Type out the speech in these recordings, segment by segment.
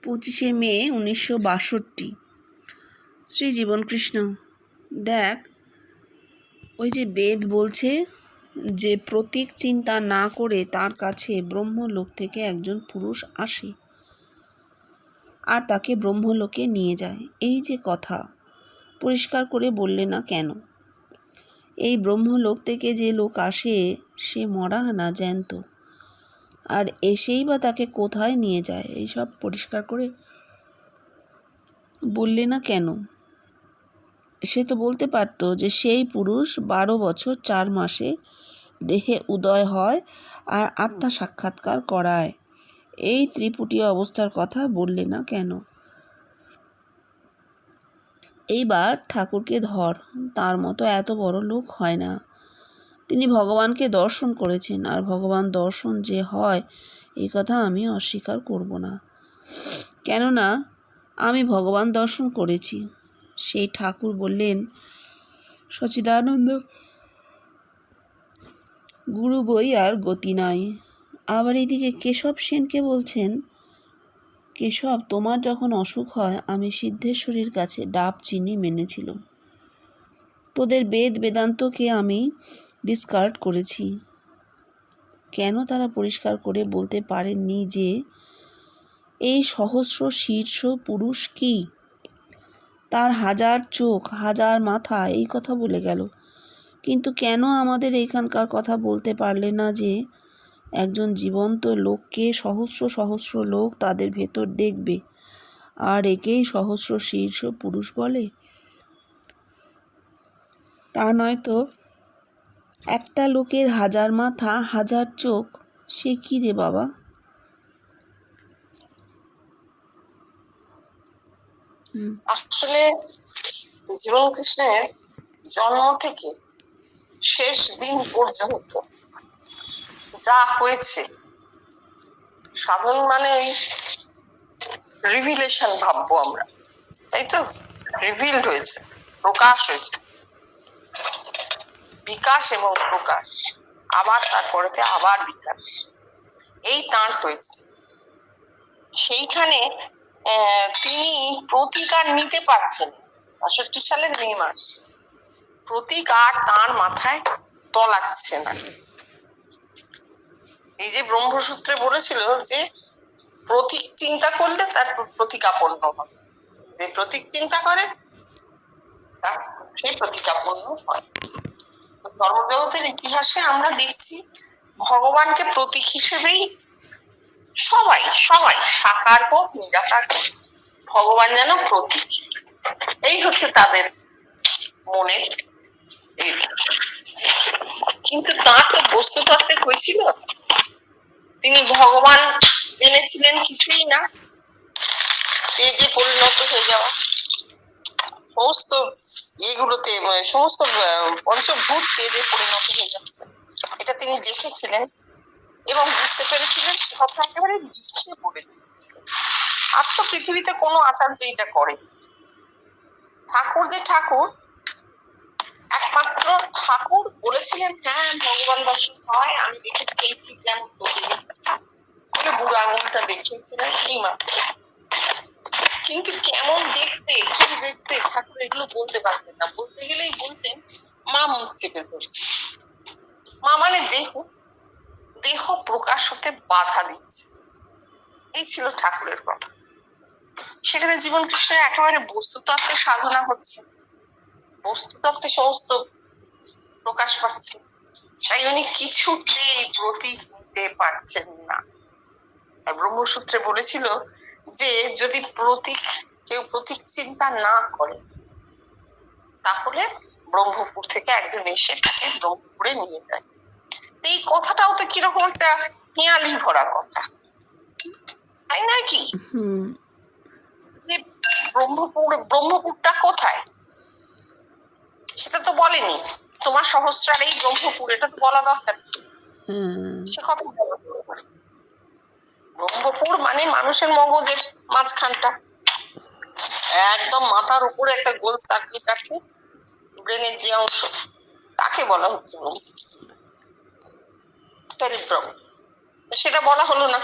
25শে মে 1962। শ্রী জীবনকৃষ্ণ, দেখ, ওই যে বেদ বলছে যে প্রতীক চিন্তা না করে তার কাছে ব্রহ্মলোক থেকে একজন পুরুষ আসে আর তাকে ব্রহ্মলোকে নিয়ে যায়। এই যে কথা পরিষ্কার করে বললে না কেন? এই ব্রহ্মলোক থেকে যে লোক আসে সে মরা না জ্যান্ত, আর এসেই বা তাকে কোথায় নিয়ে যায় এইসব পরিষ্কার করে বললে না কেন? সে তো বলতে পারতো যে সেই পুরুষ 12 বছর 4 মাসে দেহে উদয় হয় আর আত্মা সাক্ষাৎকার করায়। এই ত্রিপুটি অবস্থার কথা বললে না কেন? এইবার ঠাকুরকে ধর, তার মতো এত বড় লোক হয় না। তিনি ভগবানকে দর্শন করেছেন, আর ভগবান দর্শন যে হয় এই কথা আমি অস্বীকার করব না। কেননা আমি ভগবান দর্শন করেছি। সেই ঠাকুর বললেন, সচিদানন্দ গুরু বই আর গতি নাই। আবার এদিকে কেশব সেনকে বলছেন, কেশব, তোমার যখন অসুখ হয় আমি সিদ্ধেশ্বরীর কাছে ডাব চিনি মেনেছিলাম। তোদের বেদ বেদান্তকে আমি ডিসকার্ড করেছি। কেন তারা পরিষ্কার করে বলতে পারেননি যে এই সহস্র শীর্ষ পুরুষ কি? তার 1000 চোখ 1000 মাথা, এই কথা বলে গেল। কিন্তু কেন আমাদের এখানকার কথা বলতে পারলে না যে একজন জীবন্ত লোককে সহস্র সহস্র লোক তাদের ভেতর দেখবে, আর একেই সহস্র শীর্ষ পুরুষ বলে? তা নয় তো একটা লোকের 1000 মাথা 1000 চোখ, সে কি রে বাবা? আসলে জীবনকৃষ্ণের জন্ম থেকে শেষ দিন পর্যন্ত যা হয়েছে, সাধন মানে ওই রিভিলেশন ভাববো আমরা, তাই তো? রিভিলড হয়েছে, প্রকাশ হয়েছে, বিকাশ এবং প্রকাশ, আবার তারপরেতে আবার বিকাশ, এই তাঁর হয়েছে। সেইখানে তিনি প্রতিকার নিতে পারছেন। 62 সালের মে মাস, প্রতীক আর তাঁর মাথায় তলাচ্ছে না। এই যে ব্রহ্মসূত্রে বলেছিল যে প্রতীক চিন্তা করলে তার প্রতীকাপন্ন হয়, যে প্রতীক চিন্তা করে তার সেই প্রতীকাপন্ন হয়। ধর্মজগতের ইতিহাসে আমরা দেখছি ভগবানকে প্রতীক হিসেবেই সবাই সবাই সাকার হোক নিরাকার হোক, ভগবান যেন প্রতীক, এই হচ্ছে তাদের মনের। কিন্তু তাঁর তো বস্তুতত্ত্বে হয়েছিল, তিনি ভগবান জেনেছিলেন কিছুই না, তেজে পরিণত হয়ে যাওয়া, সমস্ত এগুলোতে সমস্ত পঞ্চভূত তেজে পরিণত হয়ে যাচ্ছে, এটা তিনি দেখেছিলেন এবং বুঝতে পেরেছিলেন। সে কথা একেবারে লিখে বলে দিয়েছিলেন। আর তো পৃথিবীতে কোনো আচার্য এটা করে। ঠাকুর যে ঠাকুর, একমাত্র ঠাকুর বলেছিলেন হ্যাঁ ভগবান দর্শন হয়, আমি দেখেছি, এই ঠিক যেমন তোকে দেখেছি বলে বুড়ো আঙুলটা দেখিয়েছিলেন, এই মাত্র। কিন্তু কেমন দেখতে, কি দেখতে, ঠাকুর এগুলো বলতে পারতেন না। বলতে গেলেই বলতেন মা মুখ চেপে ধরছে। মা মানে দেহ, দেহ প্রকাশ হতে বাধা দিচ্ছে, এই ছিল ঠাকুরের কথা। সেখানে জীবনকৃষ্ণের একেবারে বস্তুতত্ত্বের সাধনা হচ্ছে, বস্তুতত্ত্বে সমস্ত প্রকাশ পাচ্ছে, তাই উনি কিছুতেই প্রতীক নিতে পারছেন না। ব্রহ্মসূত্রে বলেছিল যে যদি কেউ প্রতীক চিন্তা না করে তাহলে ব্রহ্মপুর থেকে একজন এসে তাকে ব্রহ্মপুরে নিয়ে যায়। এই কথাটাও তো কিরকম একটা হেঁয়ালি ভরা কথা, তাই নয় কি? ব্রহ্মপুরটা কোথায় সেটা তো বলেনি। তোমার সহস্রার এই ব্রহ্মপুর, এটা তো বলা দরকার ছিল, সে কথা বলা। ব্রহ্মপুর মানে মানুষের মগজের মাঝখানটা, একদম মাথার উপরে একটা গোল সার্কেল কাটছে, ব্রেনের যে অংশ, তাকে বলা হচ্ছে সেরিব্রাম। সেটা বলা হলো না।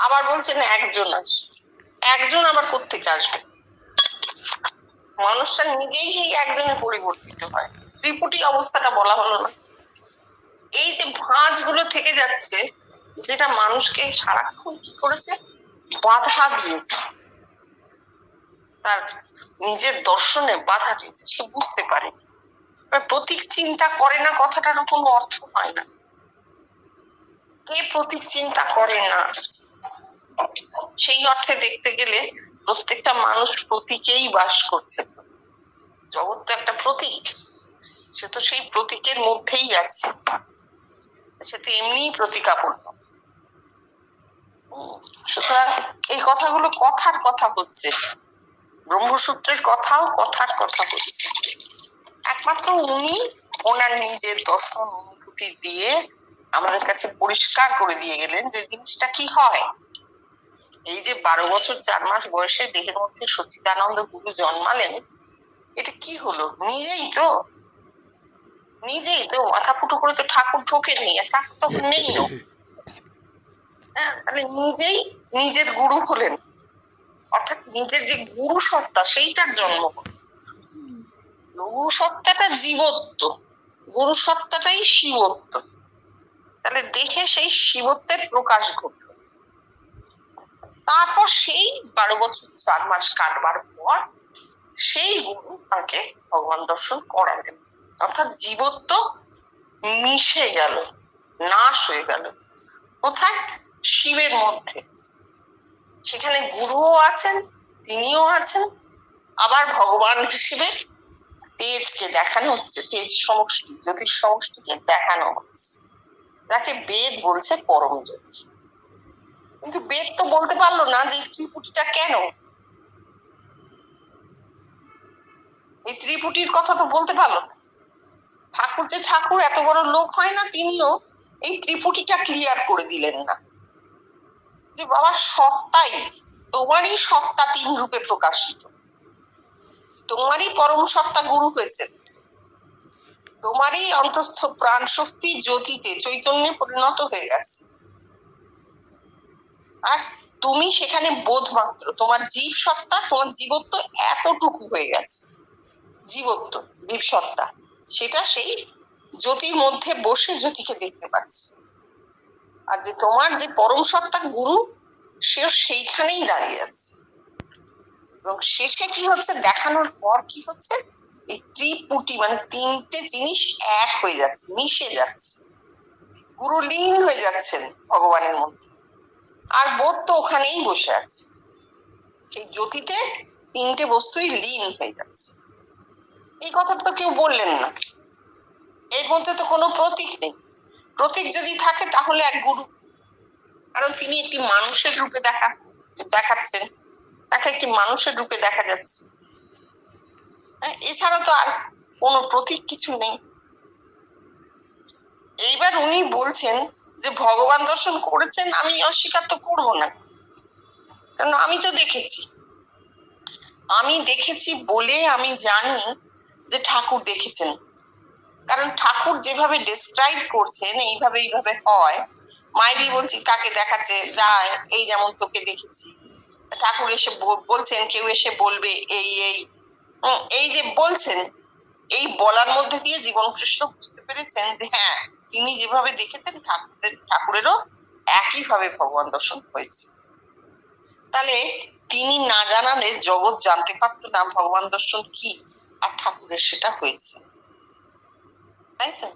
আবার বলছেন একজন আসবে, একজন আবার কোত্থেকে আসবে? মানুষটা নিজেই সেই একজনে পরিবর্তিত হয়। ত্রিপুটি অবস্থাটা বলা হলো না? এই যে ভাঁজগুলো থেকে যাচ্ছে, যেটা মানুষকে সারাক্ষণ কি করেছে, বাধা দিয়েছে, তার নিজের দর্শনে বাধা দিয়েছে, সে বুঝতে পারে। প্রতীক চিন্তা করে না কথাটারও কোনো অর্থ হয় না। কে প্রতীক চিন্তা করে না? সেই অর্থে দেখতে গেলে প্রত্যেকটা মানুষ প্রতীকেই বাস করছে। জগৎ তো একটা প্রতীক, সে তো সেই প্রতীকের মধ্যেই আছে, সে তো এমনি প্রতীকাপন্ন। সুতরাং এই কথাগুলো কথার কথা হচ্ছে, ব্রহ্মসূত্রের কথাও কথার কথা হচ্ছে। একমাত্র উনি ওনার নিজের দর্শন অনুভূতি দিয়ে আমাদের কাছে পরিষ্কার করে দিয়ে গেলেন যে জিনিসটা কি হয়। এই যে 12 বছর 4 মাস বয়সে দেহের মধ্যে সচ্চিদানন্দ গুরু জন্মালেন, এটা কি হলো? নিজেই তো মাথা ফুটো করে তো ঠাকুর ঢোকেননি, ঠাকুর তখন নেই। হ্যাঁ, তাহলে নিজেই নিজের গুরু হলেন, অর্থাৎ নিজের যে গুরু সত্তা সেইটার জন্ম হল। গুরু সত্তাটা জীবত্ব, গুরু সত্তাটাই শিবত্ব। তাহলে দেখে সেই শিবত্বের প্রকাশ ঘটল। তারপর সেই 12 বছর 4 মাস কাটবার পর সেই গুরু তাকে ভগবান দর্শন করালেন, অর্থাৎ জীবত্ব মিশে গেল, নাশ হয়ে গেল। কোথায়? শিবের মধ্যে। সেখানে গুরুও আছেন, তিনিও আছেন, আবার ভগবান হিসেবে তেজকে দেখানো হচ্ছে, তেজ সমষ্টি, জ্যোতির সমষ্টিকে দেখানো হচ্ছে, যাকে বেদ বলছে পরম জ্যোতি। কিন্তু বেদ তো বলতে পারলো না যে ত্রিপুটিটা কেন, এই ত্রিপুটির কথা তো বলতে পারলো না। ঠাকুর যে ঠাকুর, এত বড় লোক হয় না, তিনিও এই ত্রিপুটিটা ক্লিয়ার করে দিলেন না যে বাবা সত্তাই, তোমারই সত্তা 3 রূপে প্রকাশিত, তোমারই পরম সত্তা গুরু হয়েছে, তোমারই অন্তস্থ প্রাণ শক্তি জ্যোতিতে চৈতন্যে পরিণত হয়ে গেছে, আর তুমি সেখানে বোধ মাত্র, তোমার জীব সত্তা, তোমার জীবত্ব এতটুকু হয়ে গেছে। জীবত্ব, জীব সত্তা, সেটা সেই জ্যোতির মধ্যে বসে জ্যোতিকে দেখতে পাচ্ছে। আর যে তোমার যে পরম সত্তা গুরু, সেও সেইখানেই দাঁড়িয়ে আছে। এবং শেষে কি হচ্ছে, দেখানোর পর কি হচ্ছে, এই ত্রিপুটি মানে 3টে জিনিস এক হয়ে যাচ্ছে, মিশে যাচ্ছে, গুরু লীন হয়ে যাচ্ছেন ভগবানের মধ্যে, আর বোধ তো ওখানেই বসে আছে, সেই জ্যোতিতে 3টে বস্তুই লীন হয়ে যাচ্ছে। এই কথাটা তো কেউ বললেন না, এর মধ্যে তো কোনো প্রতীক নেই। প্রতীক যদি থাকে তাহলে এক গুরু, কারণ তিনি একটি মানুষের রূপে দেখাচ্ছেন, তাকে একটি মানুষের রূপে দেখা যাচ্ছে, এছাড়া তো আর কোনো প্রতীক কিছু নেই। এইবার উনি বলছেন যে ভগবান দর্শন করেছেন, আমি অস্বীকার তো করবো না, কারণ আমি তো দেখেছি, আমি দেখেছি বলে আমি জানি যে ঠাকুর দেখেছেন। কারণ ঠাকুর যেভাবে ডেসক্রাইব করছেন, এইভাবে হয়। মাইরি বলছি তাকে দেখাচ্ছে, যায় এই যেমন তোকে দেখেছি, ঠাকুর এসে বলছেন, কেউ এসে বলবে এই এই এই যে বলছেন, এই বলার মধ্যে দিয়ে জীবন কৃষ্ণ বুঝতে পেরেছেন যে হ্যাঁ, তিনি যেভাবে দেখেছেন ঠাকুরেরও একইভাবে ভগবান দর্শন হয়েছে। তাহলে তিনি না জানালে জগৎ জানতে পারতো না ভগবান দর্শন কি, আর ঠাকুরের সেটা হয়েছে, তাই তো?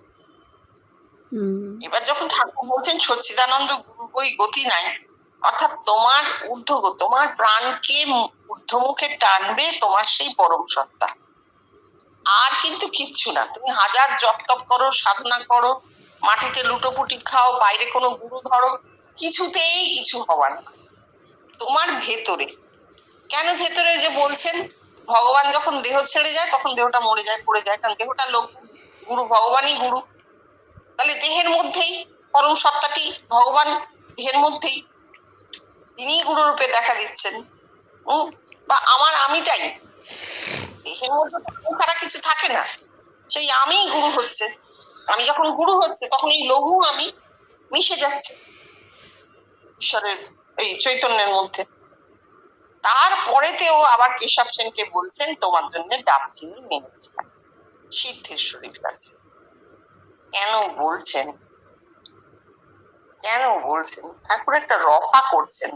এবার যখন ঠাকুর বলছেন সচ্চিদানন্দ গুরু বই গতি নাই, অর্থাৎ তোমার তোমার প্রাণকে ঊর্ধ্বমুখে টানবে তোমার সেই পরম সত্তা, আর কিন্তু কিচ্ছু না। তুমি হাজার জপ তপ করো, সাধনা করো, মাটিতে লুটোপুটি খাও, বাইরে কোনো গুরু ধরো, কিছুতেই কিছু হবার না। তোমার ভেতরে, কেন ভেতরে যে বলছেন, ভগবান যখন দেহ ছেড়ে যায় তখন দেহটা মরে যায়, পড়ে যায়, কারণ দেহটা লোক, গুরু ভগবানই গুরু। তাহলে দেহের মধ্যেই পরম সত্তাটি ভগবান, দেহের মধ্যেই তিনি গুরু রূপে দেখা দিচ্ছেন। বা আমার আমিটাই, দেহের মধ্যে ছাড়া কিছু থাকে না, সেই আমি গুরু হচ্ছে। আমি যখন গুরু হচ্ছে তখন এই লঘু আমি মিশে যাচ্ছে ঈশ্বরের এই চৈতন্যের মধ্যে। তারপরেতেও আবার কেশব সেনকে বলছেন তোমার জন্য ডাব চিনি মেনেছিলাম সিদ্ধেশ্বরীর কাছে। কেন বলছেন, কেন বলছেন? ঠাকুর একটা রফা করছেন।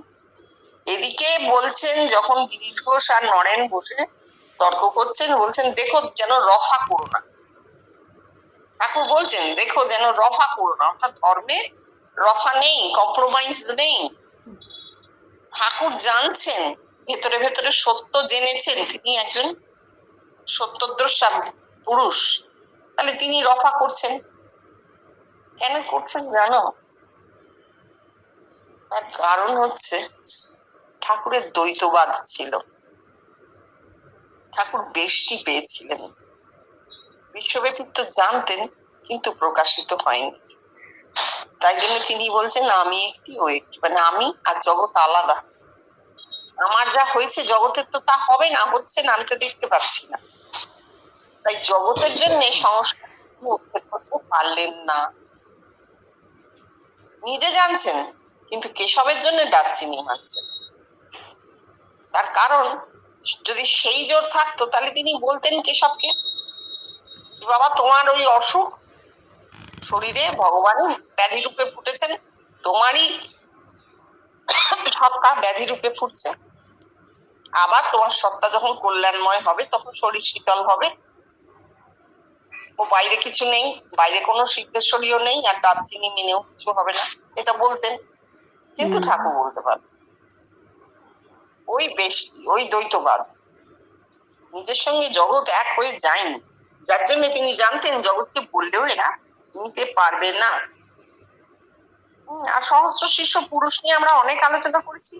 এদিকে বলছেন, যখন গিরিশ ঘোষ আর নরেন বসে তর্ক করছেন, বলছেন দেখো যেন রফা করো না। ঠাকুর বলছেন দেখো যেন রফা করো না, অর্থাৎ ধর্মে রফা নেই, কম্প্রোমাইজ নেই। ঠাকুর জানছেন, ভেতরে ভেতরে সত্য জেনেছেন, তিনি একজন সত্যদ্রষ্টা পুরুষ, তাহলে তিনি রফা করছেন। কেন করছেন জানো? তার কারণ হচ্ছে ঠাকুরের দ্বৈতবাদ ছিল। ঠাকুর বেশটি পেয়েছিলেন, বিশ্বব্যাপী তো জানতেন, কিন্তু প্রকাশিত হয়নি। তাই জন্য তিনি বলছেন আমি একটি, ও একটি, মানে আমি আর জগৎ আলাদা। আমার যা হয়েছে জগতের তো তা হবে না, হচ্ছে না, আমি তো দেখতে পাচ্ছি না। তাই জগতের জন্য সংস্কার করতে পারলেন না। নিজে জানছেন, কিন্তু কেশবের জন্য ডাব চিনি মানছেন। তার কারণ, যদি সেই জোর থাকতো তাহলে তিনি বলতেন কেশবকে, বাবা তোমার ওই অসুখ শরীরে ভগবানের ব্যাধি রূপে ফুটেছেন, তোমারই সত্তা ব্যাধি রূপে ফুটছে। আবার তোমার সত্তা যখন কল্যাণময় হবে তখন শরীর শীতল হবে, ও বাইরে কিছু নেই, বাইরে কোনো সিদ্ধেশ্বরীও নেই, আর ডাব চিনি মেনেও কিছু হবে না, এটা বলতেন। কিন্তু ঠাকুর বলতে পারেন ওই বেশটি, ওই দ্বৈতবাদ, নিজের সঙ্গে জগৎ এক হয়ে যায়নি, যার জন্য তিনি জানতেন জগৎকে বললেও এরা নিতে পারবে না। আর সহস্র শিষ্য পুরুষ নিয়ে আমরা অনেক আলোচনা করেছি,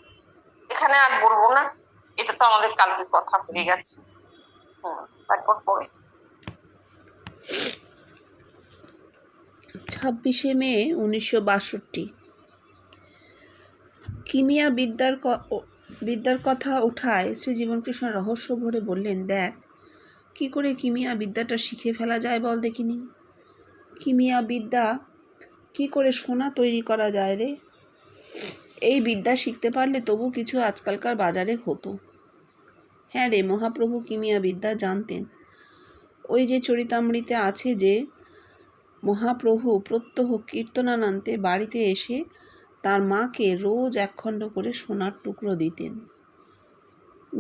এখানে আর বলবো না, এটা তো আমাদের কালকে কথা হয়ে গেছে। তারপর পরে 26শে মে 1962 কিমিয়া বিদ্যার কথা ওঠায় শ্রী জীবনকৃষ্ণ রহস্য ভরে বললেন, দেখ কি করে কিমিয়া বিদ্যাটা শিখে ফেলা যায় বল দেখিনি। কিমিয়া বিদ্যা কি করে সোনা তৈরি করা যায় রে? এই বিদ্যা শিখতে পারলে তবু কিছু আজকালকার বাজারে হতো। হ্যাঁ রে, মহাপ্রভু কিমিয়া বিদ্যা জানতেন। ওই যে চরিতামৃতে আছে যে মহাপ্রভু প্রত্যহ কীর্তনান্তে বাড়িতে এসে তার মাকে রোজ একখণ্ড করে সোনার টুকরো দিতেন।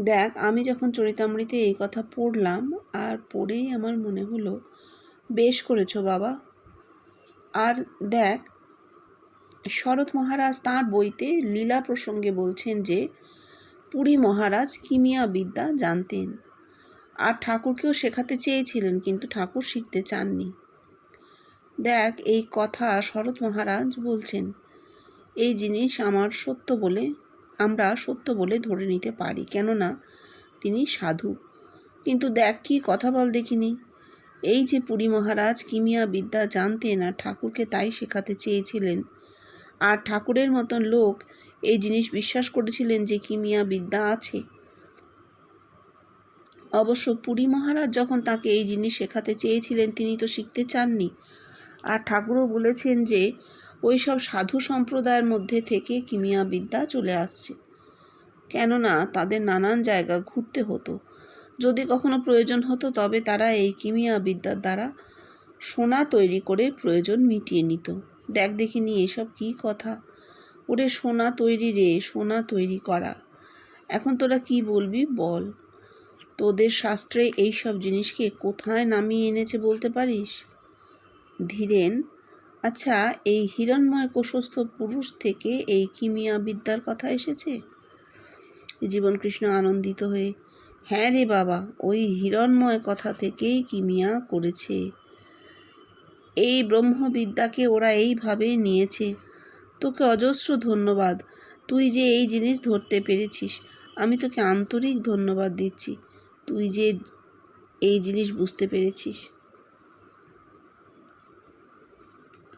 দেখ, আমি যখন চরিতামৃতে এই কথা পড়লাম, আর পড়েই আমার মনে হলো বেশ করেছো বাবা। আর দেখ, শরৎ মহারাজ তাঁর বইতে লীলা প্রসঙ্গে বলছেন যে পুরী মহারাজ কিমিয়া বিদ্যা জানতেন আর ঠাকুরকেও শেখাতে চেয়েছিলেন, কিন্তু ঠাকুর শিখতে চাননি। দেখ, এই কথা শরৎ মহারাজ বলছেন, এই জিনিস আমরা সত্য বলে ধরে নিতে পারি, কেননা তিনি সাধু। কিন্তু দেখ কি কথা বল দেখিনি, এই যে পুরী মহারাজ কিমিয়া বিদ্যা জানতেন আর ঠাকুরকে তাই শেখাতে চেয়েছিলেন, আর ঠাকুরের মতন লোক এই জিনিস বিশ্বাস করেছিলেন যে কিমিয়া বিদ্যা আছে। অবশ্য পুরী মহারাজ যখন তাকে এই জিনিস শেখাতে চেয়েছিলেন তিনি তো শিখতে চাননি, আর ঠাকুরও বলেছেন যে ওই সব সাধু সম্প্রদায়ের মধ্যে থেকে কিমিয়া বিদ্যা চলে আসছে, কেননা তাদের নানান জায়গা ঘুরতে হতো। যদি কখনো প্রয়োজন হতো তবে তারা এই কিমিয়া বিদ্যার দ্বারা সোনা তৈরি করে প্রয়োজন মিটিয়ে নিত। দেখ দেখিনি, এসব কি কথা? ওরে সোনা তৈরি রে, সোনা তৈরি করা। এখন তোরা কি বলবি বল? তোদের শাস্ত্রে এই সব জিনিসকে কোথায় নামিয়ে এনেছে বলতে পারিস? ধীরেন, আচ্ছা, এই হিরণ্ময় কোষস্থ পুরুষ থেকে এই কিমিয়া বিদ্যার কথা এসেছে? জীবনকৃষ্ণ আনন্দিত হয়ে, হ্যাঁ রে বাবা, ওই হিরণ্ময় কথা থেকেই কিমিয়া করেছে। এই ব্রহ্মবিদ্যাকে ওরা এইভাবে নিয়েছে। তোকে অজস্র ধন্যবাদ, তুই যে এই জিনিস ধরতে পেরেছিস। আমি তোকে আন্তরিক ধন্যবাদ দিচ্ছি, তুই যে এই জিনিস বুঝতে পেরেছিস।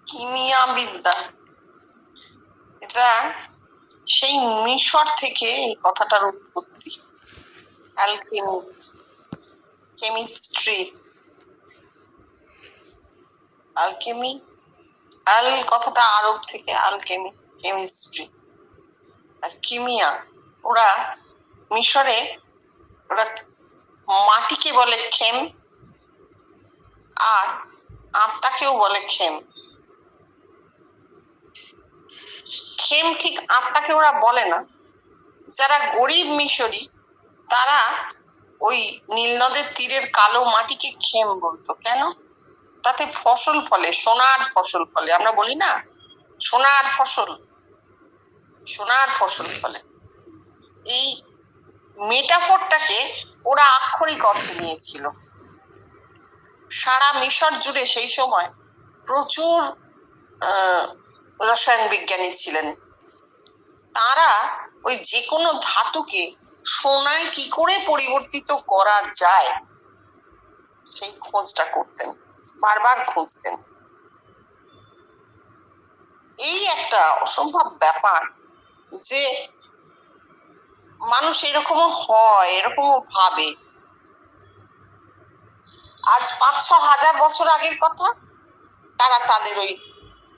কিমিয়া বিদ্যা, এটা সেই মিশর থেকে এই কথাটার উৎপত্তি। অ্যালকেমি, কেমিস্ট্রি, অ্যালকেমি, কথাটা আরব থেকে, অ্যালকেমি কেমিস্ট্রি, আর কিমিয়া, ওরা মিশরে ওরা মাটিকে বলে খেম, আর আত্মাকেও বলে খেম। খেম ঠিক আত্মাকে ওরা বলে না। যারা গরিব মিশরি তারা ওই নীলনদের তীরের কালো মাটিকে খেম বলতো। কেন? তাতে ফসল ফলে, সোনার ফসল ফলে। আমরা বলি না সোনার ফসল, সোনার ফসল ফলে। এই মেটাফরটাকে ওরা আক্ষরিক অর্থে নিয়েছিল। সারা মিশর জুড়ে সেই সময় প্রচুর রসায়ন বিজ্ঞানী ছিলেন। তারা ওই যে কোনো ধাতুকে সোনায় কি করে পরিবর্তিত করা যায় সেই খোঁজটা করতেন, বারবার খুঁজতেন। এই একটা অসম্ভব ব্যাপার যে মানুষ এরকমও হয়, এরকমও ভাবে। আজ 500 হাজার বছর আগের কথা, তারা তাদের ওই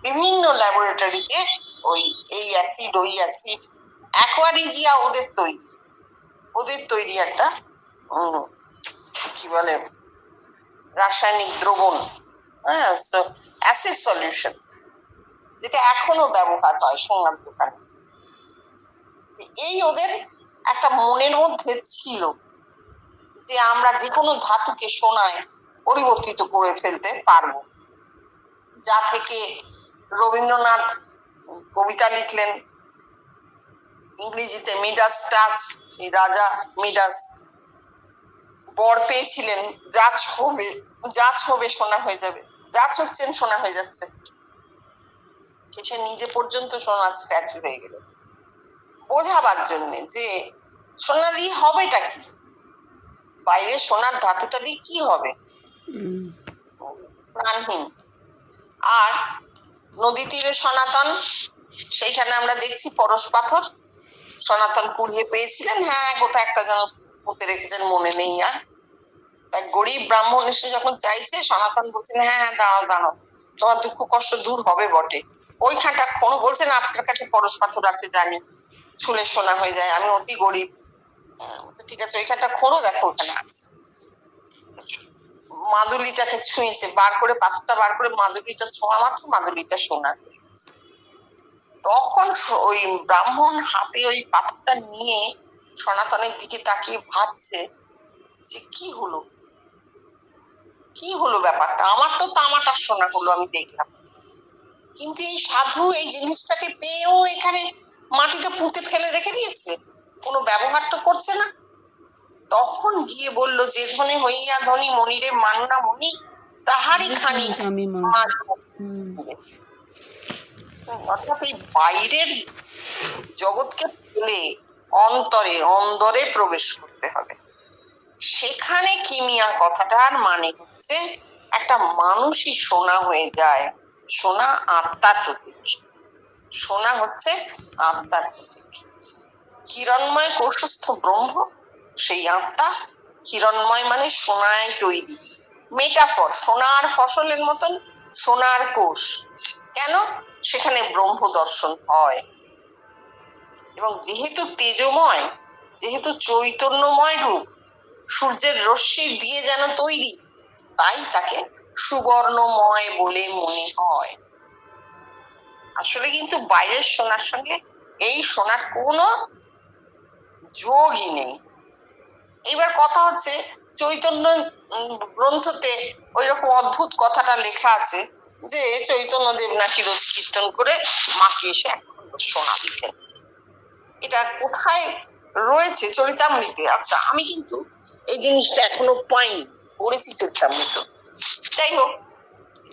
বিভিন্ন ল্যাবরেটরিতে ওই এই অ্যাসিড ওই অ্যাসিড, অ্যাকোয়ারিজিয়া ওদের তৈরি একটা কি বলে রাসায়নিক দ্রবণ, হ্যাঁ, অ্যাসিড সলিউশন, যেটা এখনো ব্যবহার হয় সোনার দোকানে। এই ওদের একটা মনের মধ্যে ছিল যে আমরা যে কোনো ধাতুকে সোনায় পরিবর্তিত করে ফেলতে পারবো। যা থেকে রবীন্দ্রনাথ কবিতা লিখলেন ইংরেজিতে মিডাস টাচ। এই রাজা মিডাস বর পেয়েছিলেন, জাজ হবে সোনা হয়ে যাবে, জাজ হচ্ছেন সোনা হয়ে যাচ্ছে, সে নিজে পর্যন্ত সোনার স্ট্যাচু হয়ে গেল। বোঝাবার জন্যে যে সোনা দিয়ে হবেটা কি, বাইরে সোনার ধাতুটা দিয়ে কি হবে, প্রাণহীন। আর নদী তীরে সনাতন, সেইখানে আমরা দেখছি পরশ পাথর সনাতন কুড়িয়ে পেয়েছিলেন। হ্যাঁ, কোথায় একটা যেন পুঁতে রেখেছেন, মনে নেই। আর এক গরিব ব্রাহ্মণ এসে যখন চাইছে, সনাতন বলছেন হ্যাঁ হ্যাঁ দাঁড়াও দাঁড়াও, তোমার দুঃখ কষ্ট দূর হবে বটে। ওইখানটা কোনো বলছেন আপনার কাছে পরশ পাথর আছে জানি, ছুলে সোনা হয়ে যায়, আমি অতি গরিব। ঠিক আছে, ওইখানটা খোঁড়ো, দেখো ওখানে আছে। মাদুলিটাকে ছুঁয়েছে, পাথরটা বার করে মাদুলিটা ছোঁয়া মাত্র মাদুলিটা সোনার হয়ে গেছে। তখন ওই ব্রাহ্মণ হাতে ওই পাথরটা নিয়ে সনাতনের দিকে তাকিয়ে ভাবছে যে কি হলো ব্যাপারটা, আমার তো তামাটার সোনা হলো, আমি দেখলাম। কিন্তু এই সাধু এই জিনিসটাকে পেয়েও এখানে মাটিতে পুঁতে ফেলে রেখে দিয়েছে, কোনো ব্যবহার তো করছে না। তখন গিয়ে বলল, যে ধনে হইয়া ধনী মনিরে মাননা মনি, তাহারই খানি। অর্থাৎ এই বাইরের জগৎকে ফেলে অন্তরে প্রবেশ করতে হবে। সেখানে কিমিয়া কথাটার মানে হচ্ছে একটা মানুষই সোনা হয়ে যায়। সোনা আত্মার প্রতীক, সোনা হচ্ছে আত্মার প্রতীক। হিরণ্ময় কৌশস্থ ব্রহ্ম সেই আত্মা। হিরণ্ময় মানে সোনায় তৈরি, মেটাফর, সোনার ফসলের মতন সোনার কোষ। কেন? সেখানে ব্রহ্ম দর্শন হয়। এবং যেহেতু তেজময়, যেহেতু চৈতন্যময় রূপ, সূর্যের রশ্মি দিয়ে যেন তৈরি, তাই তাকে সুবর্ণময় বলে মনে হয়। আসলে কিন্তু বাইরের সোনার সঙ্গে এই সোনার কোনো যোগই নেই। এইবার কথা হচ্ছে, চৈতন্য গ্রন্থতে ওই রকম অদ্ভুত কথাটা লেখা আছে যে চৈতন্যদেব নাকি রোজ কীর্তন করে মাকে এসে সোনা দিতেন। এটা কোথায় রয়েছে? চরিতামৃতে। আচ্ছা, আমি কিন্তু এই জিনিসটা এখনো পাইনি, পড়েছি চরিতামৃত। যাই হোক,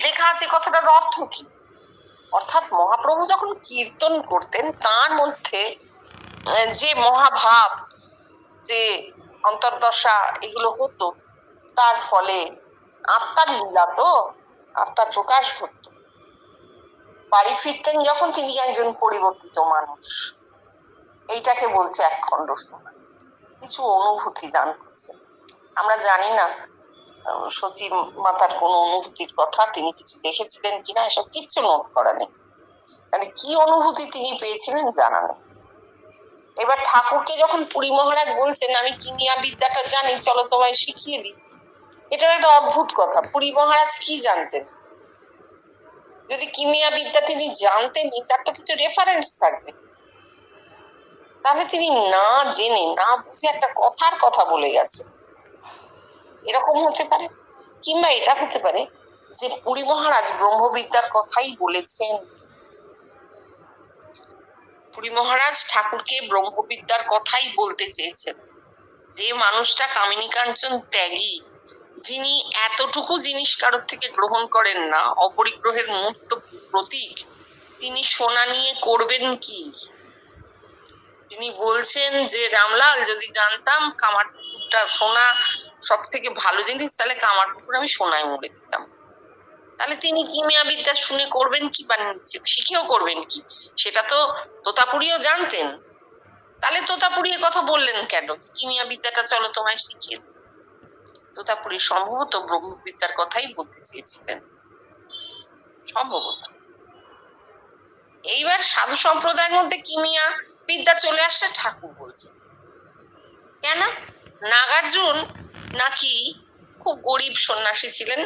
লেখা আছে, কথাটার অর্থ কি? অর্থাৎ মহাপ্রভু যখন কীর্তন করতেন, তার মধ্যে যে মহাভাব, যে অন্তর্দশা এগুলো হতো, তার ফলে আত্মার লীলা, তো আত্মার প্রকাশ ঘটত। বাড়ি ফিরতেন যখন, তিনি একজন পরিবর্তিত মানুষ। এইটাকে বলছে একখণ্ড সোনা। কিছু অনুভূতি দান করছে। আমরা জানি না সচী মাতার কোন অনুভূতির কথা, তিনি কিছু দেখেছিলেন কিনা, এসব কিচ্ছু নোট করা নেই। মানে কি অনুভূতি তিনি পেয়েছিলেন জানা নেই। এবার ঠাকুরকে যখন পুরী মহারাজ বলছেন আমি কিমিয়া বিদ্যাটা জানি, চলো তোমায় শিখিয়ে দিই, এটার একটা অদ্ভুত কথা। পুরী মহারাজ কি জানতেন? যদি কিমিয়া বিদ্যা তিনি জানতেনই, তার তো কিছু রেফারেন্স থাকবে। তাহলে তিনি না জেনে না বুঝে একটা কথার কথা বলে গেছে, এরকম হতে পারে। কিংবা এটা হতে পারে যে পুরী মহারাজ ব্রহ্মবিদ্যার কথাই বলেছেন। পুরী মহারাজ ঠাকুরকে ব্রহ্মবিদ্যার কথাই বলতে চেয়েছেন। যে মানুষটা কামিনী কাঞ্চন ত্যাগী, যিনি এতটুকু জিনিস কারোর থেকে গ্রহণ করেন না, অপরিগ্রহের মূর্ত প্রতীক, তিনি সোনা নিয়ে করবেন কি? তিনি বলছেন যে রামলাল, যদি জানতাম কামারপুকুরটা সোনা সব থেকে ভালো জিনিস, তাহলে কামারপুকুর আমি সোনায় মুড়ে দিতাম। তাহলে তিনি কিমিয়া বিদ্যা শুনে করবেন কি, বা শিখেও করবেন কি? সেটা তো তোতাপুরীও জানতেন। তাহলে তোতাপুরী কথা বললেন কেন কিমিয়া বিদ্যাটা চলো তোমায় শিখিয়ে দিই? তোতাপুরী সম্ভবত ব্রহ্মবিদ্যার কথাই বলতে চেয়েছিলেন, সম্ভবত। এইবার সাধু সম্প্রদায়ের মধ্যে কিমিয়া বিদ্যা চলে আসছে, ঠাকুর বলছে কেন? নাগার্জুন নাকি খুব গরিব সন্ন্যাসী ছিলেন,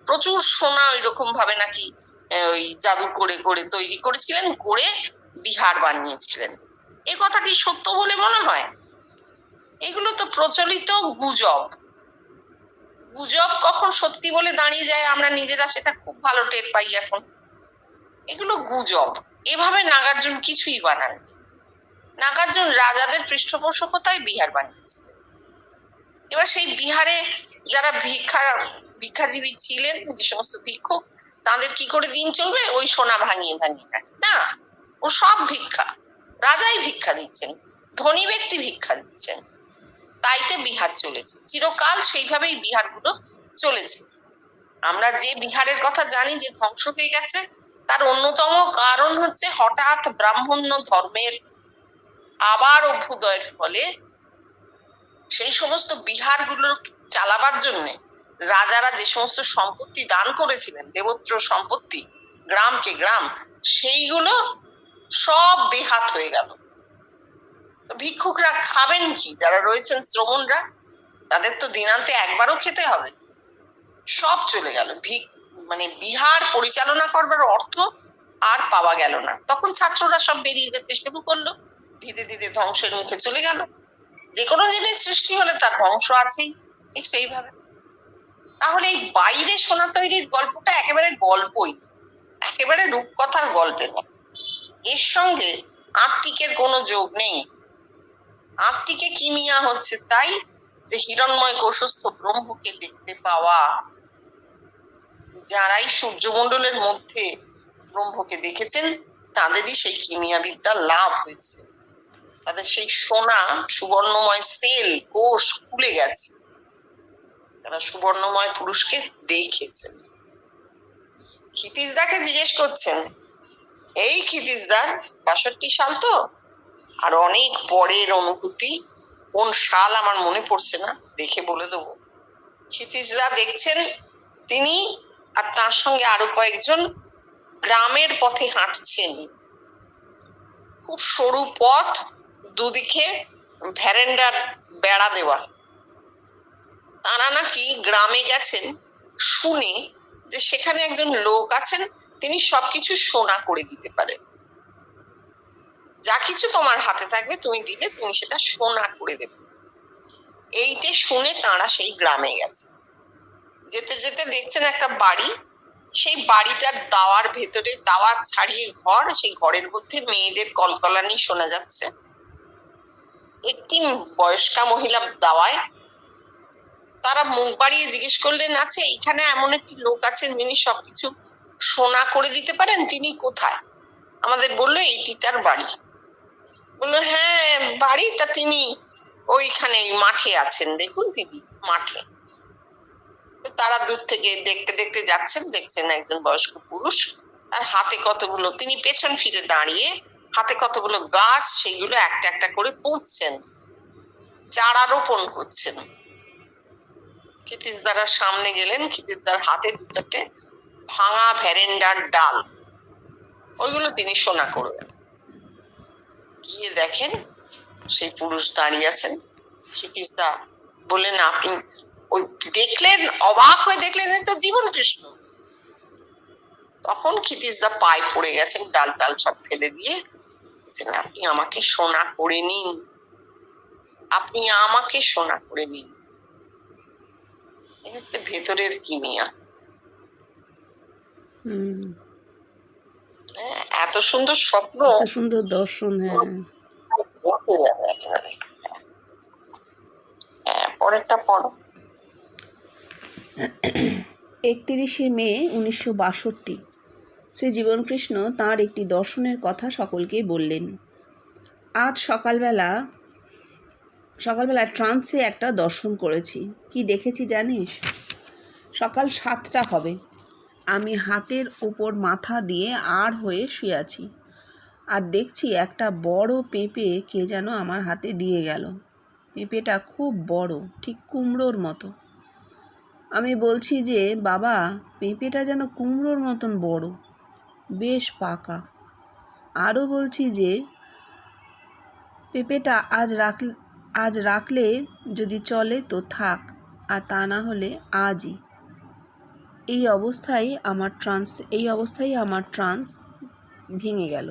প্রচুর সোনা ওই রকম ভাবে নাকি ওই জাদু করে করে তৈরি করেছিলেন, করে বিহার বানিয়েছিলেন। এ কথা কি সত্য বলে মনে হয়? এগুলো তো প্রচলিত গুজব। গুজব কখন সত্যি বলে দাঁড়িয়ে যায় আমরা নিজেরা সেটা খুব ভালো টের পাই এখন। এগুলো গুজব। এভাবে নাগার্জুন কিছুই বানাননি। নাগার্জুন রাজাদের পৃষ্ঠপোষকতায় বিহার বানিয়েছিলেন। এবার সেই বিহারে যারা ভিক্ষাজীবী ছিলেন, যে সমস্ত ভিক্ষুক, তাদের কি করে দিন চলবে? ওই সোনা ভাঙিয়ে ভাঙিয়ে রাখে না, ও সব ভিক্ষা। রাজাই ভিক্ষা দিচ্ছেন, ধনী ব্যক্তি ভিক্ষা দিচ্ছেন, তাইতে বিহার চলেছে চিরকাল। সেইভাবেই বিহারগুলো চলেছে। আমরা যে বিহারের কথা জানি যে ধ্বংস হয়ে গেছে, তার অন্যতম কারণ হচ্ছে হঠাৎ ব্রাহ্মণ্য ধর্মের আবার অভ্যুদয়ের ফলে সেই সমস্ত বিহারগুলো চালাবার জন্য রাজারা যে সমস্ত সম্পত্তি দান করেছিলেন, দেবত্র সম্পত্তি, গ্রামকে গ্রাম, সেইগুলো সব বেহাত হয়ে গেল। ভিক্ষুকরা খাবেন কি? যারা রয়েছেন শ্রমণরা, তাদের তো দিনান্তে একবারও খেতে হবে। সব চলে গেল। মানে বিহার পরিচালনা করবার অর্থ আর পাওয়া গেল না। তখন ছাত্ররা সব বেরিয়ে যেতে শুরু করলো, ধীরে ধীরে ধ্বংসের মুখে চলে গেল। যে কোনো জিনিস সৃষ্টি হলে তার ধ্বংস আছেই, ঠিক সেইভাবে। তাহলে এই বাইরে সোনা তৈরির গল্পটা একেবারে গল্পই, একেবারে রূপকথার গল্পের মতো। এর সঙ্গে আত্মিকের কোনো যোগ নেই। আত্মিকে কিমিয়া হচ্ছে তাই যে হিরণ্ময় কোষস্থ ব্রহ্মকে দেখতে পাওয়া। যারাই সূর্যমণ্ডলের মধ্যে ব্রহ্মকে দেখেছেন, তাদেরই সেই কিমিয়া বিদ্যা লাভ হয়েছে। তাদের সেই সোনা সুবর্ণময় সেল কোষ খুলে গেছে, তারা সুবর্ণময় পুরুষকে দেখেছেন। ক্ষিতিশদাকে জিজ্ঞেস করছেন, এই ক্ষিতিশদার ৬২ সাল তো, আর অনেক পরের অনুভূতি, কোন সাল আমার মনে পড়ছে না, দেখে বলে দেবো। ক্ষিতিশদা দেখছেন তিনি আর তার সঙ্গে আরো কয়েকজন গ্রামের পথে হাঁটছেন। খুব সরু পথ, দুদিকে ভ্যারেন্ডার বেড়া দেওয়া। তারা নাকি গ্রামে গেছেন শুনে যে সেখানে একজন লোক আছেন, তিনি সবকিছু সোনা করে দিতে পারেন। যা কিছু তোমার হাতে থাকবে তুমি দিলে তিনি সেটা সোনা করে দেবেন। এইটা শুনে তারা সেই গ্রামে গেছে। যেতে যেতে দেখছেন একটা বাড়ি, সেই বাড়িটার দাওয়ার ভেতরে, দাওয়ার ছাড়িয়ে ঘর, সেই ঘরের মধ্যে মেয়েদের কলকলানি শোনা যাচ্ছে। একটি বয়স্কা মহিলা দাওয়ায়। তারা মুখ বাড়িয়ে জিজ্ঞেস করলেন, আছে এখানে এমন একটি লোক আছেন যিনি সবকিছু সোনা করে দিতে পারেন, তিনি কোথায়? আমাদের বললো এইটি তার বাড়ি। বললো হ্যাঁ বাড়ি, তা তিনি ওইখানে মাঠে আছেন, দেখুন তিনি মাঠে। তারা দূর থেকে দেখতে দেখতে যাচ্ছেন, দেখছেন একজন বয়স্ক পুরুষ, তার হাতে কতগুলো, তিনি পেছন ফিরে দাঁড়িয়ে হাতে কতগুলো গাছ, সেইগুলো একটা একটা করে পুঁতছেন, চারা রোপণ করছেন। ক্ষিতিশদারা সামনে গেলেন, ক্ষিতিশদার হাতে ২-৪টে ভাঙা ভ্যারেন্ডার ডাল, ওইগুলো তিনি সোনা করবেন। গিয়ে দেখেন সেই পুরুষ দাঁড়িয়ে আছেন। ক্ষিতিশদা বললেন, আপনি ওই দেখলেন, অবাক হয়ে দেখলেন তো জীবন কৃষ্ণ। তখন ক্ষিতিশদা পায়ে পড়ে গেছেন, ডাল টাল সব ফেলে দিয়ে বলছেন, আপনি আমাকে সোনা করে নিন, আপনি আমাকে সোনা করে নিন। এই হচ্ছে ভেতরের কিমিয়া। এত সুন্দর স্বপ্ন, এত সুন্দর দর্শন। পরেরটা পড়ো। 31শে মে 1962 শ্রী জীবনকৃষ্ণ তাঁর একটি দর্শনের কথা সকলকে বললেন। আজ সকালবেলা ট্রান্সে একটা দর্শন করেছি। কি দেখেছি জানিস? সকাল 7টা হবে, আমি হাতের ওপর মাথা দিয়ে আড় হয়ে শুয়ে আছি, আর দেখছি একটা বড় পেঁপে কে যেন আমার হাতে দিয়ে গেল। পেঁপেটা খুব বড়, ঠিক কুমড়োর মতো। আমি বলছি যে, বাবা, পেঁপেটা যেন কুমড়োর মতন বড়, বেশ পাকা। আরও বলছি যে, পেঁপেটা আজ রাখলে যদি চলে তো থাক, আর তা না হলে আজই। এই অবস্থায় আমার ট্রান্স ভেঙে গেল।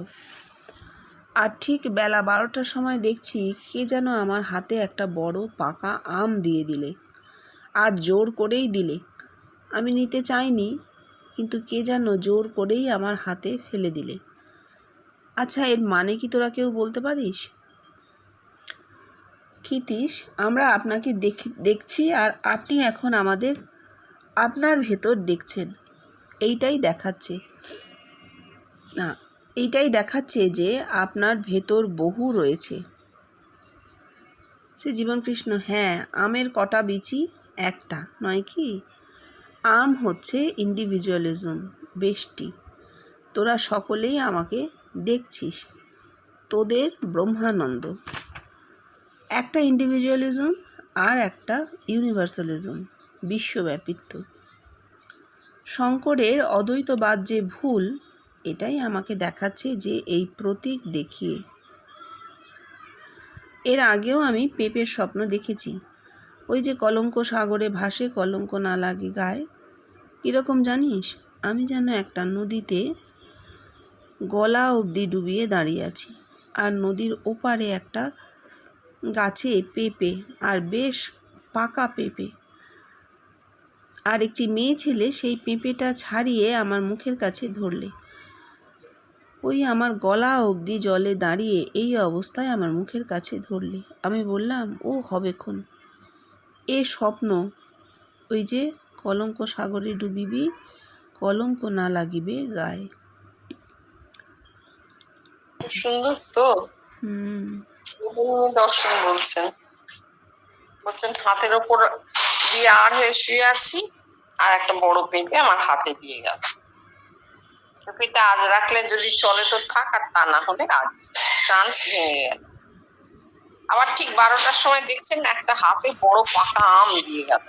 আর ঠিক বেলা 12টার সময় দেখছি কে যেন আমার হাতে একটা বড় পাকা আম দিয়ে দিলে, আর জোর করেই দিলে। আমি নিতে চাইনি, কিন্তু কে যেন জোর করেই আমার হাতে ফেলে দিলে। আচ্ছা, এর মানে কি তোরা কেউ বলতে পারিস? ক্ষিতীশ, আমরা আপনাকে দেখছি, আর আপনি এখন আপনার ভেতর দেখছেন। এইটাই দেখাচ্ছে যে আপনার ভেতর বহু রয়েছে। সে জীবনকৃষ্ণ, হ্যাঁ, আমের কটা বিচি? একটা, নয় কি? আম হচ্ছে ইন্ডিভিজুয়ালিজম, বেষ্টি। তোরা সকলেই আমাকে দেখছিস, তোদের ব্রহ্মানন্দ। একটা ইন্ডিভিজুয়ালিজম আর একটা ইউনিভার্সালিজম, বিশ্বব্যাপিত্ব। শঙ্করের অদ্বৈতবাদ যে ভুল, এটাই আমাকে দেখাচ্ছে যে এই প্রতীক দেখিয়ে। এর আগেও আমি পেঁপের স্বপ্ন দেখেছি। ওই যে কলঙ্ক সাগরে ভাসে, কলঙ্ক না লাগে গায়ে। কীরকম জানিস? আমি যেন একটা নদীতে গলা অবধি ডুবিয়ে দাঁড়িয়ে আছি, আর নদীর ওপারে একটা গাছে পেঁপে, আর বেশ পাকা পেঁপে। আর একটি মেয়ে ছেলে সেই পেঁপেটা ছাড়িয়ে আমার মুখের কাছে ধরলে। ওই আমার গলা অবধি জলে দাঁড়িয়ে এই অবস্থায় আমার মুখের কাছে ধরলে। আমি বললাম, ও হবেক্ষণ, এ স্বপ্ন। ওই যে কলঙ্ক সাগরে ডুবিবি, কলঙ্ক না লাগিবে গায়ে। সুন্দর তো। দর্শন বলছেন হাতের ওপর দিয়ে আড় হয়ে শুয়ে আছি, আর একটা বড় পেঁপে আমার হাতে দিয়ে গেল। পেঁপেটা আজ রাখলে যদি চলে তো থাক, আর তা না হলে আজ। ট্রান্স ভেঙে গেল। আবার ঠিক 12টার সময় দেখছেন একটা হাতে বড় পাকা আম দিয়ে গেল।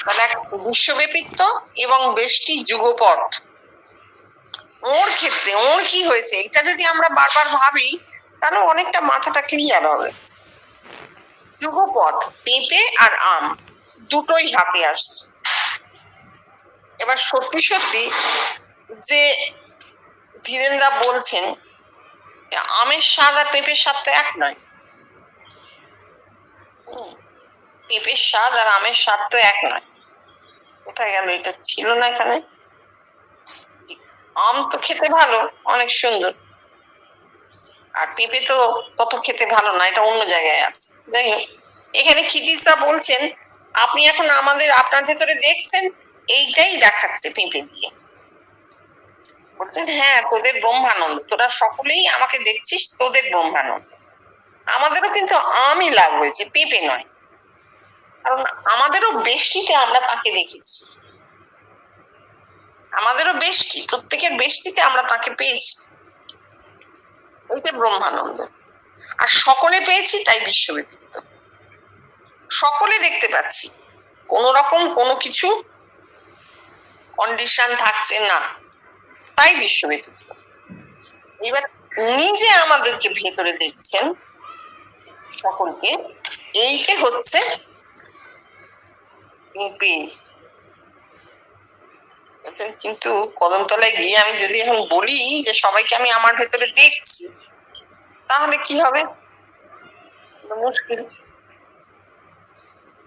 তাহলে এক বিশ্বব্যাপিত্ব এবং বেষ্টি যুগপথ। ওর ক্ষেত্রে ওর কি হয়েছে, এটা যদি আমরা বারবার ভাবি তাহলে অনেকটা মাথাটা ক্লিয়ার হবে। যুগপথ, পেঁপে আর আম দুটোই হাতে আসছে। এবার সত্যি সত্যি যে ধীরেনদা বলছেন, আমের স্বাদ আর পেঁপের স্বাদ তো এক নয়। পেঁপের স্বাদ আর আমের স্বাদ তো এক নয়। কোথায় গেল? এটা ছিল না এখানে। আম তো খেতে ভালো, অনেক সুন্দর, আর পেঁপে তো তত খেতে ভালো না, এটা অন্য জায়গায় আছে। যাই হোক, এখানে ক্ষিতিশদা বলছেন, আপনি এখন আপনার ভেতরে দেখছেন, এইটাই দেখাচ্ছে পেঁপে দিয়ে। বলছেন, হ্যাঁ, তোদের ব্রহ্মানন্দ, তোরা সকলেই আমাকে দেখছিস, তোদের ব্রহ্মানন্দ। আমাদেরও কিন্তু আমই লাভ হয়েছে, পেঁপে নয়। কারণ আমাদেরও বেষ্টিতে আমরা তাকে দেখেছি, আমাদেরও বেষ্টি, প্রত্যেকের বেষ্টিতে আমরা তাকে পেয়েছি। ওইটা ব্রহ্মানন্দ। আর সকলে পেয়েছি, তাই বিশ্বব্যাপিত্ব। সকলে দেখতে পাচ্ছি, কোন রকম কোনো কিছু কন্ডিশন থাকছে না, তাই বিশ্বব্যাপিত্ব। এবার উনি যে আমাদেরকে ভেতরে দেখছেন, সকলকে। এইটা হচ্ছে পেঁপে। কিন্তু কদমতলায় গিয়ে আমি যদি এখন বলি যে সবাইকে আমি আমার ভেতরে দেখছি, তাহলে কি হবে? মুশকিল,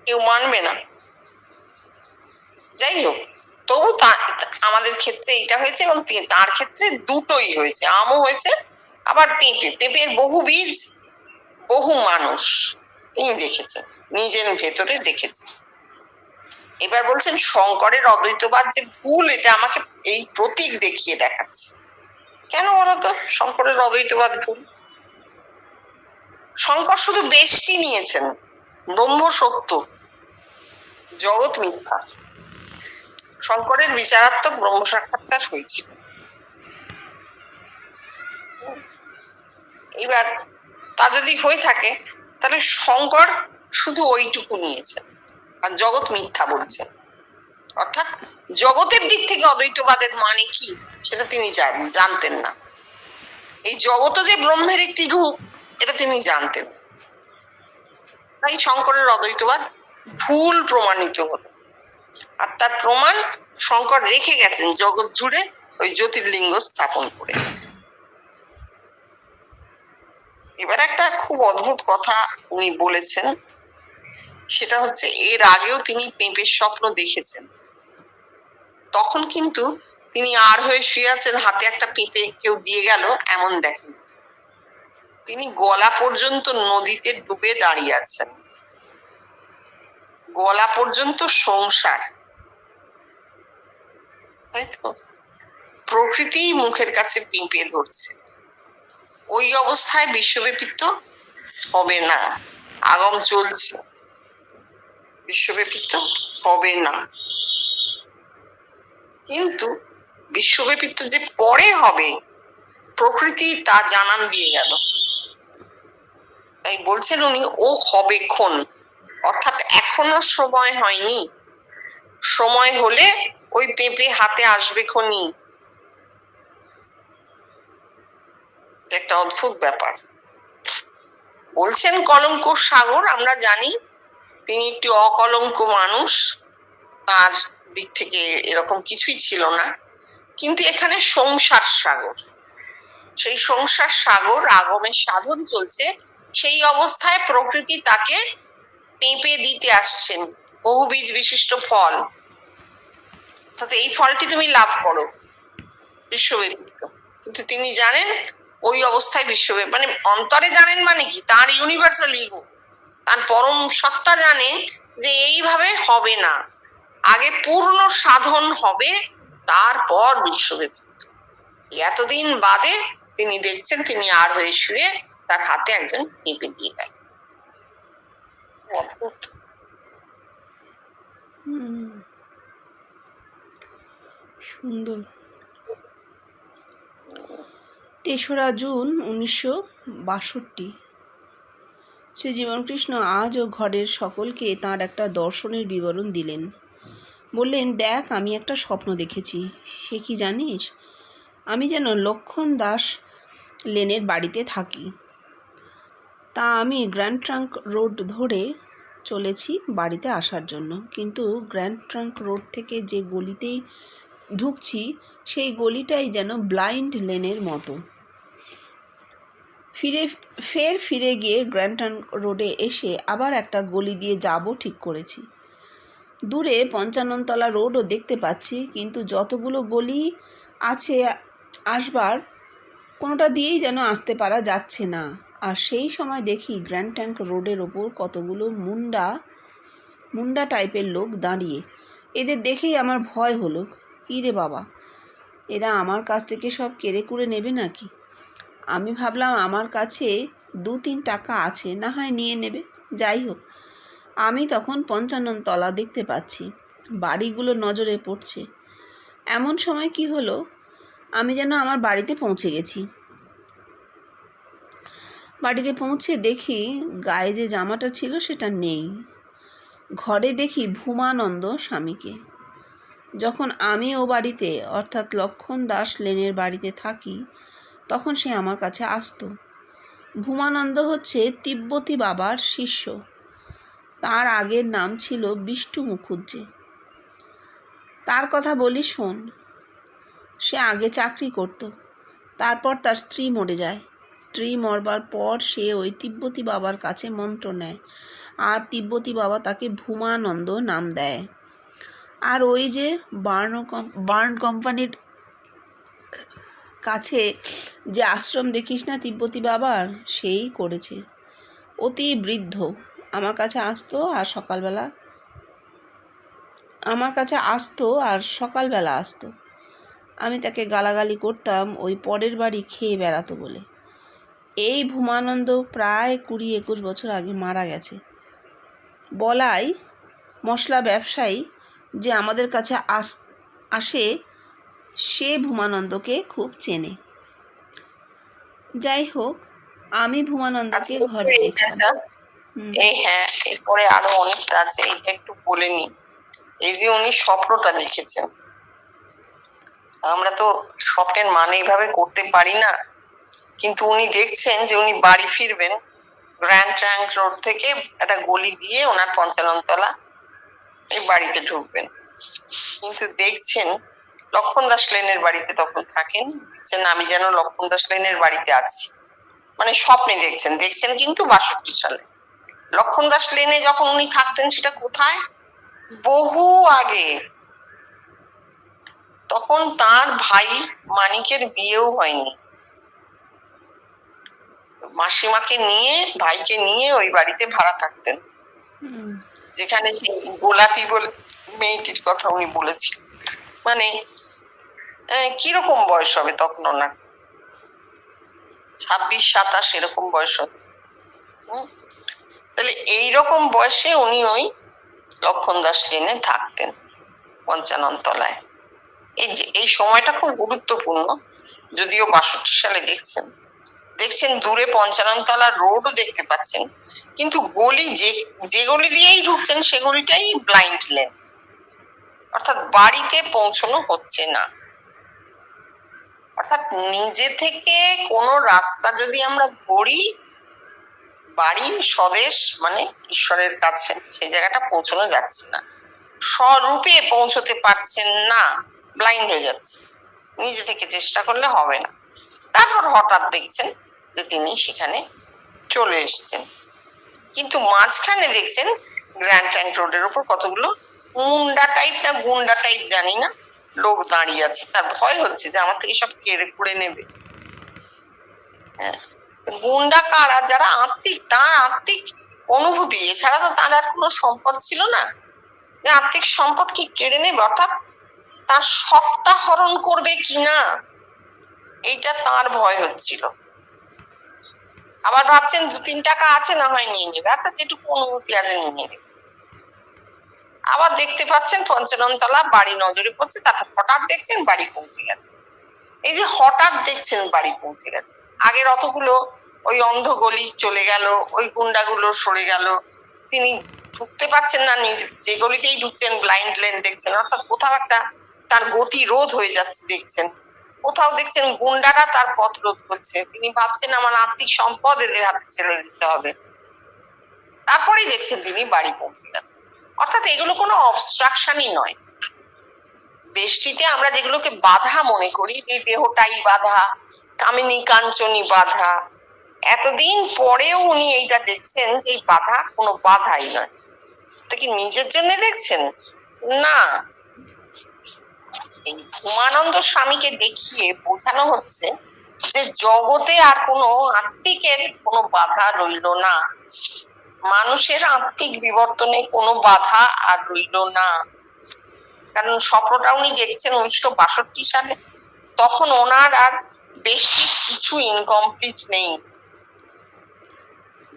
কেউ মানবে না। যাই হোক, তবু আমাদের ক্ষেত্রে এটা হয়েছে, এবং তার ক্ষেত্রে দুটোই হয়েছে, আমও হয়েছে আবার পেঁপের বহু বীজ, বহু মানুষ তিনি দেখেছেন, নিজের ভেতরে দেখেছেন। এবার বলছেন শঙ্করের অদ্বৈতবাদ যে ভুল, এটা আমাকে এই প্রতীক দেখিয়ে দেখাচ্ছে। কেন বলতো শঙ্করের অদ্বৈতবাদ ভুল? শঙ্কর শুধু বেশটি নিয়েছেন, ব্রহ্ম সত্য, জগৎ মিথ্যা। শঙ্করের বিচারাত্মক ব্রহ্ম সাক্ষাৎকার হয়েছিল। এবার তা যদি হয়ে থাকে, তাহলে শঙ্কর শুধু ওইটুকু নিয়েছেন আর জগৎ মিথ্যা বলছেন। অর্থাৎ জগতের দিক থেকে অদ্বৈতবাদের মানে কি সেটা তিনি জানতেন না। এই জগৎ যে ব্রহ্মের একটি রূপ, এটা তিনি জানতেন। তাই শঙ্করের অদ্বৈতবাদ ভুল প্রমাণিত হলো। আর তার প্রমাণ শঙ্কর রেখে গেছেন জগৎ জুড়ে ওই জ্যোতির্লিঙ্গ স্থাপন করে। এবার একটা খুব অদ্ভুত কথা উনি বলেছেন, সেটা হচ্ছে এর আগেও তিনি পেঁপের স্বপ্ন দেখেছেন। তখন কিন্তু তিনি আর হয়ে শুয়ে আছেন, হাতে একটা পেঁপে কেউ দিয়ে গেল এমন দেখেন। তিনি গলা পর্যন্ত নদীতে ডুবে দাঁড়িয়ে আছেন, গলা পর্যন্ত সংসার, তাই তো? প্রকৃতি মুখের কাছে পেঁপে ধরছে। ওই অবস্থায় বিশ্বব্যাপিত হবে না, আগম চলছে, বিশ্বব্যাপিত হবে না। কিন্তু বিশ্বব্যাপিত যে পরে হবে, প্রকৃতি তা জানান দিয়ে গেল। তাই বলছেন উনি, ও হবে ক্ষণ, অর্থাৎ এখনো সময় হয়নি, সময় হলে ওই পেঁপে হাতে আসবে খনি। একটা অদ্ভুত ব্যাপার। বলছেন কলঙ্ক সাগর, আমরা জানি তিনি একটি অকলঙ্ক মানুষ, তার দিক থেকে এরকম কিছুই ছিল না। কিন্তু এখানে সংসার সাগর, সেই সংসার সাগর, আগমের সাধন চলছে, সেই অবস্থায় প্রকৃতি তাকে পেঁপে দিতে আসছেন, বহু বীজ বিশিষ্ট ফল। তাতে এই ফলটি তুমি লাভ করো, বিশ্বব্যাপিত। কিন্তু তিনি জানেন ওই অবস্থায় বিশ্বব্যাপী, মানে অন্তরে জানেন, মানে কি, তার ইউনিভার্সাল ইগো, তার পরম সত্তা জানে যে এইভাবে হবে না, আগে পূর্ণ সাধন হবে, তারপর বিশ্বব্যাপী। এতদিন বাদে তিনি দেখছেন, তিনি আর হয়ে শুয়ে তার হাতে একজন পেঁপে দিয়ে দেয়। সুন্দর। ৩রা জুন 1962 শ্রী জীবনকৃষ্ণ আজও ঘরের সকলকে তাঁর একটা দর্শনের বিবরণ দিলেন। বললেন, দেখ, আমি একটা স্বপ্ন দেখেছি। সে কি জানিস? আমি যেন লক্ষণ দাস লেনের বাড়িতে থাকি। তা আমি গ্র্যান্ড ট্রাঙ্ক রোড ধরে চলেছি বাড়িতে আসার জন্য, কিন্তু গ্র্যান্ড ট্রাঙ্ক রোড থেকে যে গলিতেই ঢুকছি, সেই গলিটাই যেন ব্লাইন্ড লেনের মতো। ফিরে গিয়ে গ্র্যান্ড ট্রাঙ্ক রোডে এসে আবার একটা গলি দিয়ে যাব ঠিক করেছি। দূরে 55 তলা রোডও দেখতে পাচ্ছি, কিন্তু যতগুলো গলি আছে আসবার, কোনোটা দিয়েই যেন আসতে পারা যাচ্ছে না। আর সেই সময় দেখি গ্র্যান্ড ট্রাঙ্ক রোডের ওপর কতগুলো মুন্ডা টাইপের লোক দাঁড়িয়ে। এদের দেখেই আমার ভয় হলো। কী রে বাবা, এরা আমার কাছ থেকে সব কেড়ে কুড়ে নেবে নাকি? আমি ভাবলাম আমার কাছে 2-3 টাকা আছে, না হয় নিয়ে নেবে। যাই হোক, আমি তখন 55 তলা দেখতে পাচ্ছি, বাড়িগুলো নজরে পড়ছে। এমন সময় কি হলো, আমি যেন আমার বাড়িতে পৌঁছে গেছি। বাড়িতে পৌঁছে দেখি গায়ে যে জামাটা ছিল সেটা নেই। ঘরে দেখি ভূমানন্দ স্বামীকে। যখন আমি ও বাড়িতে, অর্থাৎ লক্ষণ দাস লেনের বাড়িতে থাকি, তখন সে আমার কাছে আসতো। ভূমানন্দ হচ্ছে তিব্বতী বাবার শিষ্য। তার আগের নাম ছিল বিষ্টু মুখুজ্জে। তার কথা বলি শোন। সে আগে চাকরি করত, তারপর তার স্ত্রী মরে যায়। স্ত্রী মরবার পর সে ওই তিব্বতী বাবার কাছে মন্ত্র নেয়, আর তিব্বতী বাবা তাকে ভূমানন্দ নাম দেয়। আর ওই যে বার্ন কোম্পানির কাছে যে আশ্রম দেখিস না তিব্বতী বাবার, সেই করেছে। অতি বৃদ্ধ। আমার কাছে আসতো আর সকালবেলা আসতো। আমি তাকে গালাগালি করতাম ওই পরের বাড়ি খেয়ে বেড়াতো বলে। এই ভূমানন্দ প্রায় 20-21 বছর আগে মারা গেছে। বলাই মশলা ব্যবসায়ী যে আমাদের কাছে আসে, সে ভূমানন্দকে খুব চেনে। যাই হোক, আমি ভূমানন্দকে ঘরে দেখলাম। হ্যাঁ, এরপরে আরো অনেকটা আছে, এটা একটু বলে নি। এই যে উনি স্বপ্নটা দেখেছেন, আমরা তো স্বপ্নের মানে এইভাবে করতে পারি না, কিন্তু উনি দেখছেন যে উনি বাড়ি ফিরবেন, গ্র্যান্ড ট্রাঙ্ক রোড থেকে একটা গলি দিয়ে ওনার 55 তলা এই বাড়িতে ঢুকবেন। কিন্তু দেখছেন লক্ষণ দাস লেনের বাড়িতে তখন থাকেন, দেখছেন আমি যেন লক্ষণ দাস লেনের বাড়িতে আছি, মানে স্বপ্নে দেখছেন কিন্তু 62 সালে। লক্ষণ দাস লেনে যখন উনি থাকতেন সেটা কোথায়? বহু আগে। তখন তার ভাই মানিকের বিয়েও হয়নি। মাসিমাকে নিয়ে, ভাইকে নিয়ে ওই বাড়িতে ভাড়া থাকতেন, যেখানে গোলাপি বলে মেয়েটির কথা উনি বলেছিলেন। মানে কিরকম বয়স হবে তখন ওনার? 26-27 এরকম বয়স হবে। তাহলে এইরকম বয়সে উনি ওই লক্ষণ দাস লেনে থাকতেন 55 তলায়। এই সময়টা খুব গুরুত্বপূর্ণ। যদিও 62 সালে দেখছেন দূরে 55 তলার রোডও দেখতে পাচ্ছেন, কিন্তু গলি যে গলি দিয়েই ঢুকছেন সে গলিটাই ব্লাইন্ড লেন, অর্থাৎ বাড়িতে পৌঁছানো হচ্ছে না। অর্থাৎ নিজে থেকে কোনো রাস্তা যদি আমরা ধরি বাড়ির স্বদেশ মানে ঈশ্বরের কাছে, সেই জায়গাটা পৌঁছানো যাচ্ছে না, স্বরূপে পৌঁছতে পারছেন না, ব্লাইন্ড হয়ে যাচ্ছে। নিজে থেকে চেষ্টা করলে হবে না। তারপর হঠাৎ দেখছেন যে তিনি সেখানে চলে এসেছেন, কিন্তু মাঝখানে দেখছেন গ্র্যান্ড ট্রাঙ্ক রোডের উপর কতগুলো মুন্ডা টাইপ না গুন্ডা টাইপ জানি না লোক দাঁড়িয়ে আছে। তার ভয় হচ্ছে যে আমার থেকে সব কেড়ে কুড়ে নেবে। গুন্ডা কারা? যারা আত্মিক, তার আত্মিক অনুভূতি, এছাড়া তো তার আর কোনো সম্পদ ছিল না। আত্মিক সম্পদ কি কেড়ে নেবে, অর্থাৎ তার সত্তা হরণ করবে কিনা, এইটা তার ভয় হচ্ছিল। আবার ভাবছেন 2-3 টাকা আছে, না হয় নিয়ে নেবে, আচ্ছা যেটুকু অনুভূতি আছে নিয়ে নেবে। আবার দেখতে পাচ্ছেন 55 তলা বাড়ি নজরে পড়ছে, তারপর হঠাৎ দেখছেন বাড়ি পৌঁছে গেছে। এই যে হঠাৎ দেখছেন বাড়ি পৌঁছে গেছে, আগের অতগুলো ওই অন্ধ গলি চলে গেল, ওই গুন্ডাগুলো সরে গেল, তিনি ঢুকতে পারছেন না, যে গলিতেই ঢুকছেন ব্লাইন্ড লেন দেখছেন, অর্থাৎ কোথাও একটা তার গতি রোধ হয়ে যাচ্ছে দেখছেন, কোথাও দেখছেন গুন্ডারা তার পথ রোধ করছে, তিনি ভাবছেন আমার আর্থিক সম্পদ এদের হাতে ছেড়ে দিতে হবে। তারপরেই দেখছেন তিনি বাড়ি পৌঁছে গেছেন। অর্থাৎ এগুলো কোনো অবস্ট্রাকশনই নয়। বেষ্টিতে আমরা যেগুলোকে বাধা মনে করি, যে দেহটাই বাধা, কামিনী কাঞ্চনী বাধা, এতদিন পরেও উনি এইটা দেখছেন যে এই বাধা কোনো বাধাই নয়। এটা কি নিজের জন্য দেখছেন? না, এই ভূমানন্দ স্বামীকে দেখিয়ে বোঝানো হচ্ছে যে জগতে আর কোনো আত্মিকের কোনো বাধা রইল না, মানুষের আত্মিক বিবর্তনে কোনো বাধা আর রইল না। কারণ স্বপ্নটা উনি দেখছেন 1962 সালে, তখন ওনার আর বেশি কিছু ইনকমপ্লিট নেই।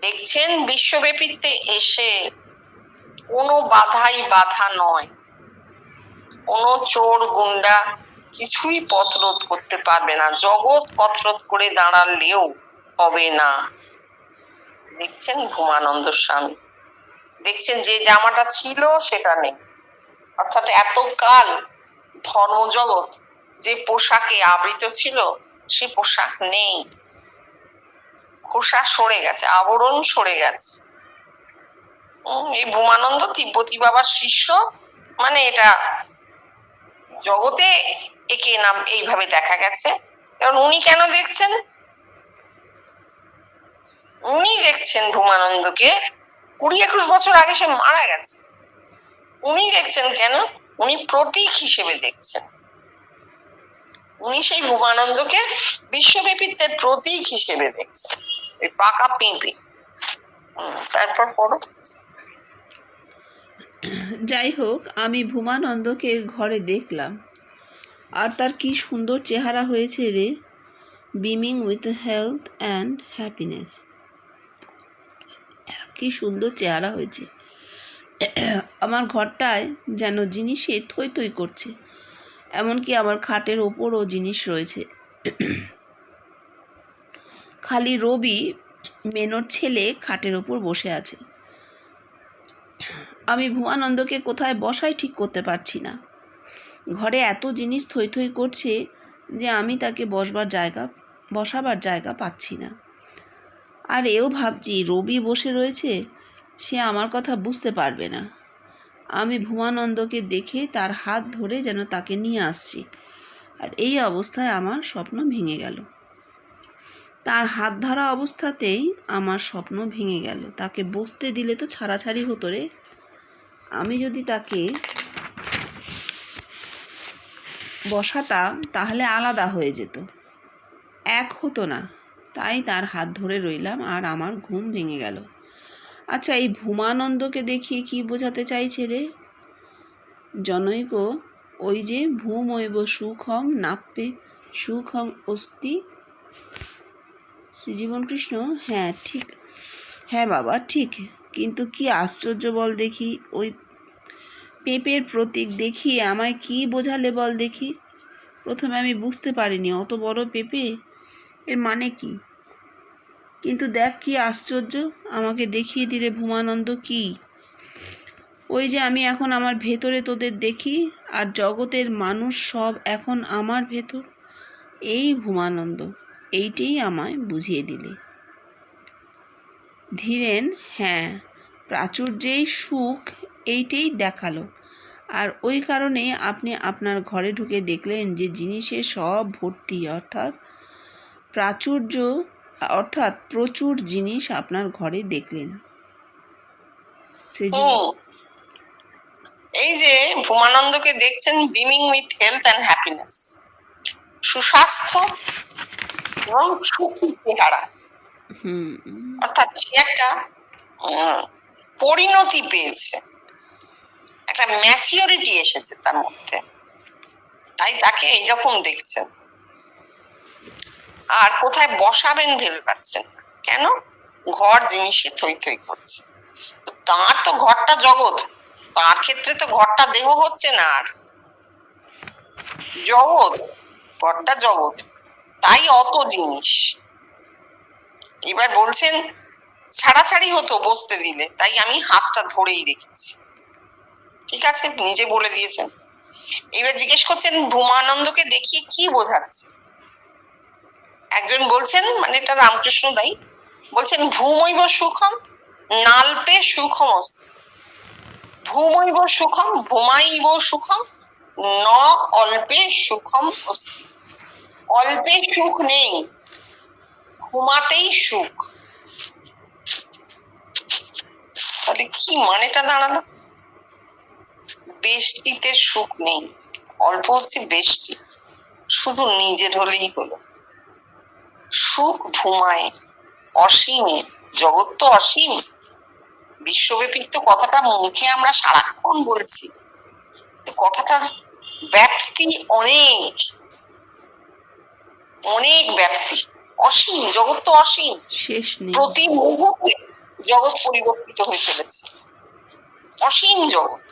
দেখছেন বিশ্বব্যাপীতে এসে কোনো বাধাই বাধা নয়, কোনো চোর গুন্ডা কিছুই পথ রোধ করতে পারবে না, জগৎ পথ রোধ করে দাঁড়ালেও হবে না। দেখছেন ভূমানন্দ স্বামী, দেখছেন যে জামাটা ছিল সেটা নেই, অর্থাৎ এতকাল ধর্মজগৎ যে পোশাকে আবৃত ছিল সে পোশাক নেই। খোসা সরে গেছে, আবরণ সরে গেছে। এই ভূমানন্দ তিব্বতী বাবার শিষ্য, মানে এটা জগতে একে নাম এইভাবে দেখা গেছে। কারণ উনি কেন দেখছেন? উনি দেখছেন ভূমানন্দকে 20-21 বছর আগে সে মারা গেছে। উনি দেখছেন কেন? উনি প্রতীক হিসেবে দেখছেন। উনি সেই ভূমানন্দকে বিশ্বব্যাপীত্বের প্রতীক হিসেবে দেখছেন, এই পাকা পেঁপে। তারপর পড়ো। যাই হোক, আমি ভূমানন্দকে ঘরে দেখলাম, আর তার কি সুন্দর চেহারা হয়েছে রে, beaming with health and happiness. কি সুন্দর চেহারা হয়েছে। আমার ঘরটায় যেন জিনিসে থই থই করছে, এমনকি আমার খাটের ওপরও জিনিস রয়েছে। খালি রবি, মেনোর ছেলে, খাটের ওপর বসে আছে। আমি ভূমানন্দকে কোথায় বসাই ঠিক করতে পারছি না। ঘরে এত জিনিস থই থই করছে যে আমি তাকে বসাবার জায়গা পাচ্ছি না। আর এও ভাবছি, রবি বসে রয়েছে, সে আমার কথা বুঝতে পারবে না। আমি ভূমানন্দকে দেখে তার হাত ধরে যেন তাকে নিয়ে আসছি, আর এই অবস্থায় আমার স্বপ্ন ভেঙে গেল। তার হাত ধরা অবস্থাতেই আমার স্বপ্ন ভেঙে গেল। তাকে বসতে দিলে তো ছাড়াছাড়ি হতো রে। আমি যদি তাকে বসাতাম তাহলে আলাদা হয়ে যেত, এক হতো না। তাই তার হাত ধরে রইলাম, আর আমার ঘুম ভেঙে গেল। আচ্ছা, এই ভূমানন্দকে দেখিয়ে কি বোঝাতে চাইছে রে? জনৈক ওই যে ভূমৈব সুখম নাপ্যে সুখম অস্তি, শ্রীজীবন কৃষ্ণ। হ্যাঁ ঠিক, হ্যাঁ বাবা ঠিক। কিন্তু কি আশ্চর্য বল দেখি, ওই পেঁপের প্রতীক দেখিয়ে আমায় কি বোঝালে বল দেখি। প্রথমে আমি বুঝতে পারিনি অত বড় পেঁপে, এর মানে কি। কিন্তু দেখ কি আশ্চর্য, আমাকে দেখিয়ে দিলে ভূমানন্দ কি। ওই যে আমি এখন আমার ভেতরে তোদের দেখি, আর জগতের মানুষ সব এখন আমার ভেতর। এই ভূমানন্দ, এইটাই আমায় বুঝিয়ে দিলে। ধীরেন, হ্যাঁ, প্রাচুর্যেই সুখ, এইটাই দেখালো। আর ওই কারণে আপনি আপনার ঘরে ঢুকে দেখলেন যে জিনিসে সব ভর্তি, অর্থাৎ প্রচুর জিনিস আপনার ঘরে দেখলেন। এই যে ভূমানন্দকে দেখছেন beaming with health and happiness, সুস্বাস্থ্য এবং সুখী চেহারা। অর্থাৎ সে একটা পরিণতি পেয়েছে, একটা ম্যাচিওরিটি এসেছে তার মধ্যে, তাই তাকে এইরকম দেখছেন। আর কোথায় বসাবেন ভেবে পাচ্ছেন না। কেন? ঘর জিনিসে থই থই করছে। তার তো ঘরটা জগৎ, তার ক্ষেত্রে তো ঘরটা দেহ হচ্ছে না, আর জগৎ, ঘরটা জগৎ, তাই অত জিনিস। এবার বলছেন ছাড়াছাড়ি হতো বসতে দিলে, তাই আমি হাতটা ধরেই রেখেছি। ঠিক আছে, নিজে বলে দিয়েছেন। এবার জিজ্ঞেস করছেন ভূমানন্দকে দেখিয়ে কি বোঝাচ্ছে। একজন বলছেন, মানে এটা রামকৃষ্ণ দাই বলছেন, ভূমৈব সুখম নাল্পে সুখম অস্তি। ভূমৈব সুখম, ভূমাইব সুখম ন অল্পে সুখম অস্তি। অল্পে সুখ নেই, ঘুমাতেই সুখ। তাহলে কি মানেটা দাঁড়ালো? বেষ্টিতে সুখ নেই, অল্প হচ্ছে বেষ্টি, শুধু নিজের হলেই হলো। সুখ ঘুমায়, অসীমে, জগৎ তো অসীম, বিশ্বব্যাপী তো কথাটা মুখে আমরা সারাক্ষণ বলছি, কথাটার ব্যাপ্তি অনেক অনেক ব্যাপ্তি, অসীম, জগৎ তো অসীম, শেষ নেই। প্রতি মুহূর্তে জগৎ পরিবর্তিত হয়ে চলেছে, অসীম জগৎ।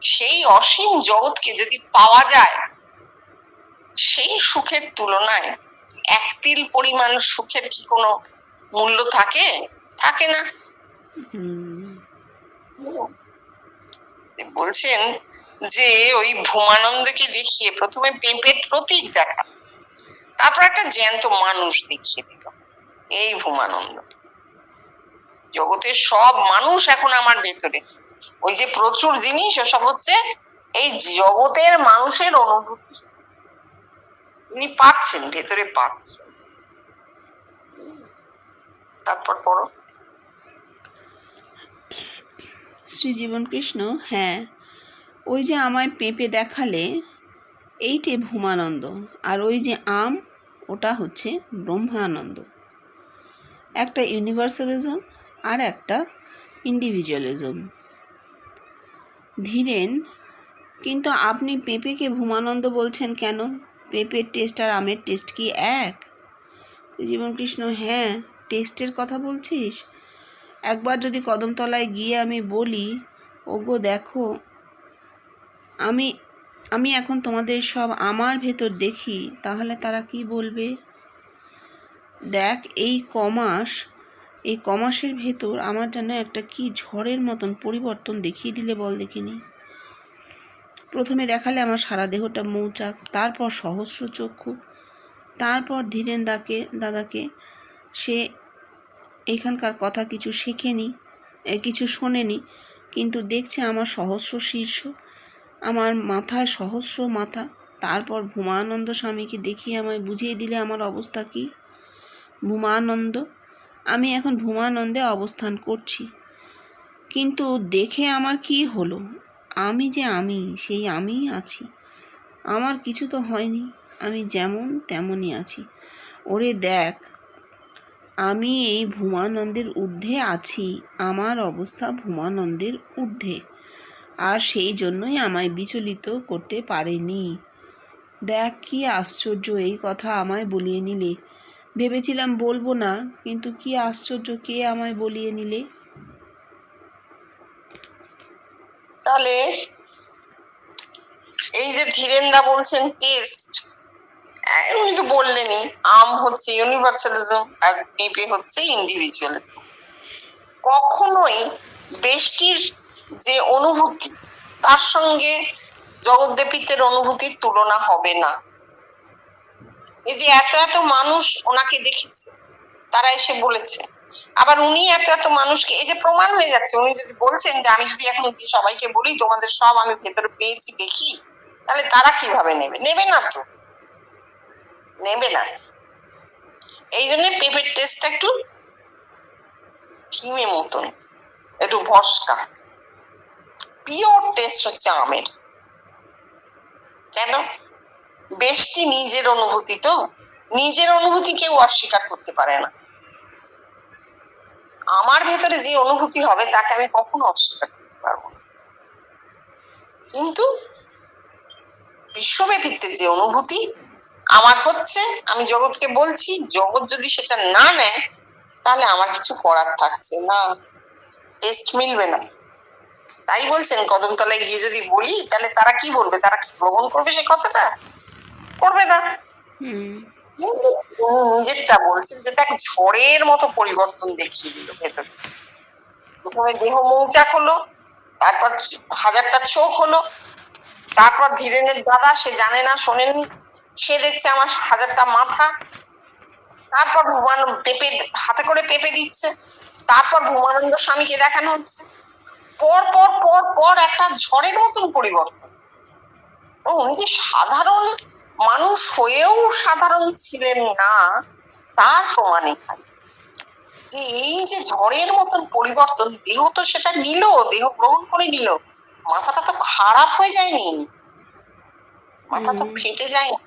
সেই অসীম জগৎকে যদি পাওয়া যায়, সেই সুখের তুলনায় এক তিল পরিমাণ সুখের কি কোনো মূল্য থাকে? থাকে না। বলছেন যে ওই ভূমানন্দকে দেখিয়ে প্রথমে পেঁপের প্রতীক দেখা, তারপর একটা জ্যান্ত মানুষ দেখিয়ে দিল। এই ভূমানন্দ। জগতের সব মানুষ এখন আমার ভেতরে। ওই যে প্রচুর জিনিস, ওসব হচ্ছে এই জগতের মানুষের অনুভূতি। উনি পাচ্ছেন, ভেতরে পাচ্ছেন। তারপর পড়ো। শ্রীজীবন কৃষ্ণ: হ্যাঁ, ওই যে আমায় পেঁপে দেখালে, এইটে ভূমানন্দ। আর ওই যে আম, ওটা হচ্ছে ব্রহ্মানন্দ। একটা ইউনিভার্সালিজম আর একটা ইন্ডিভিজুয়ালিজম। ধীরেন: কিন্তু আপনি পেঁপেকে ভূমানন্দ বলছেন কেন? পেঁপের টেস্ট আর আমের টেস্ট কি এক? জীবন কৃষ্ণ: হ্যাঁ, টেস্টের কথা বলছিস? একবার যদি কদমতলায় গিয়ে আমি বলি, ওগো দেখো, আমি আমি এখন তোমাদের সব আমার ভেতর দেখি, তাহলে তারা কি বলবে? দেখ, এই কমাসের ভেতর আমার যেন একটা কি ঝড়ের মতন পরিবর্তন দেখিয়ে দিলে বল দেখিনি। প্রথমে দেখালে আমার সারা দেহটা মৌচাক, তারপর সহস্র চক্ষু, তারপর ধীরেন দাদাকে সে এখানকার কথা কিছু শেখেনি, কিছু শোনেনি, কিন্তু দেখছে আমার সহস্র শীর্ষ, আমার মাথায় সহস্র মাথা। তারপর ভূমানন্দ স্বামীকে দেখিয়ে আমায় বুঝিয়ে দিলে আমার অবস্থা কী। ভূমানন্দ, আমি এখন ভূমানন্দে অবস্থান করছি, কিন্তু দেখে আমার কি হলো? আমি যে আমি, সেই আমিই আছি, আমার কিছু তো হয়নি, আমি যেমন তেমনই আছি। ওরে দেখ, আমি এই ভূমানন্দের ঊর্ধ্বে আছি, আমার অবস্থা ভূমানন্দের ঊর্ধ্বে, আর সেই জন্যই আমায় বিচলিত করতে পারেনি। দেখ কি আশ্চর্য, এই কথা আমায় বলিয়ে নিলে। ভেবেছিলাম বলবো না, কিন্তু কি আশ্চর্য, কে আমায় বলিয়ে নিলে। তাহলে এই যে ধীরেনদা বলছেন টেস্ট, উনি তো বললেনই, আম হচ্ছে ইউনিভার্সালিজম আর পেঁপে হচ্ছে ইন্ডিভিজুয়ালিজম। কখনোই বেষ্টির যে অনুভূতি, তার সঙ্গে জগৎব্যাপীতের অনুভূতির তুলনা হবে না। এই যে এত এত মানুষ ওনাকে দেখেছে, তারা এসে বলেছে, আবার উনি এত এত মানুষকে, এই যে প্রমাণ হয়ে যাচ্ছে, উনি যদি বলছেন যে আমি যদি এখন সবাইকে বলি তোমাদের সব আমি ভেতরে পেয়েছি দেখি, তাহলে তারা কিভাবে নেবে? নেবে না তো, নেবে না। এই জন্য পেঁপের টেস্টটা একটু ঘিমে মতন, একটু ভস্কা। পিওর টেস্ট হচ্ছে আমের। কেন? বেশটি নিজের অনুভূতি, তো নিজের অনুভূতি কেউ অস্বীকার করতে পারে না। আমার ভেতরে যে অনুভূতি হবে তাকে আমি কখনো অস্বীকার করতে পারবো না। কিন্তু বিশ্বব্যাপীতে যে অনুভূতি আমার হচ্ছে, আমি জগৎকে বলছি, জগৎ যদি সেটা না নেয়, তাহলে আমার কিছু করার থাকছে না, টেস্ট মিলবে না। তাই বলছেন কদমতলায় গিয়ে যদি বলি, তাহলে তারা কি বলবে? তারা কি গ্রহণ করবে সে কথাটা? করবে না। নিজেরটা বলছেন যে দেখ, ঝড়ের মতো পরিবর্তন দেখিয়ে দিল ভেতরে। প্রথমে দেহ মৌচাক হলো, তারপর হাজারটা চোখ হলো, তারপর ধীরেনের দাদা, সে জানে না শোনেনি, সে দেখছে আমার হাজারটা মাথা, তারপর পেঁপে হাতে করে পেঁপে দিচ্ছে, তারপর ভূমানন্দ স্বামীকে দেখানো হচ্ছে। পর পর পর পর একটা ঝড়ের মতন পরিবর্তন। উনি যে সাধারণ মানুষ হয়েও সাধারণ ছিলেন না, তার প্রমাণ এখানে। যে এই যে ঝড়ের মতন পরিবর্তন, দেহ তো সেটা নিল, দেহ গ্রহণ করে নিল, মাথাটা তো খারাপ হয়ে যায়নি, মাথা তো ফেটে যায়নি।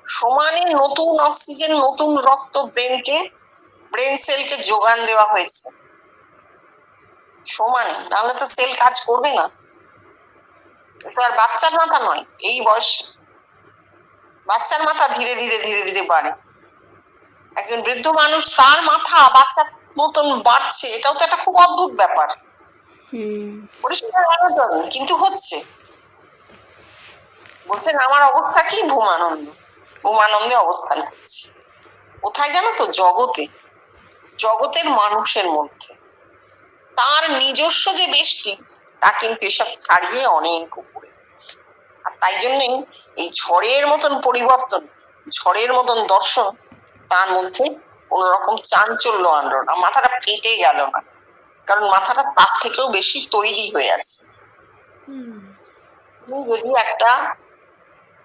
সমানে নতুন অক্সিজেন, নতুন রক্ত ব্রেন সেলকে যোগান দেওয়া হয়েছে সমানে, নাহলে তো সেল কাজ করবে না। তো আর বাচ্চার মাথা নয়, এই বয়স বাচ্চার মাথা ধীরে ধীরে ধীরে ধীরে বাড়ে। একজন বৃদ্ধ মানুষ, তার মাথা বাচ্চার মতন বাড়ছে, এটাও তো একটা খুব অদ্ভুত ব্যাপার। পরিষ্কার আলোচনা, কিন্তু হচ্ছে। বলছেন আমার অবস্থা কি? ভূমানন্দে অবস্থান করছি। কোথায় জানো তো? জগতে, জগতের মানুষের মধ্যে। তার নিজস্ব যে বেষ্টি, তা কিন্তু এসব ছাড়িয়ে অনেক উপরে। আর তাই জন্যই এই ঝড়ের মতন পরিবর্তন, ঝড়ের মতন দর্শন তার মধ্যে কোন রকম চাঞ্চল্য আনলো না, মাথাটা ফেটে গেল না, কারণ মাথাটা তার থেকেও বেশি তৈরি হয়ে আছে। তুমি যদি একটা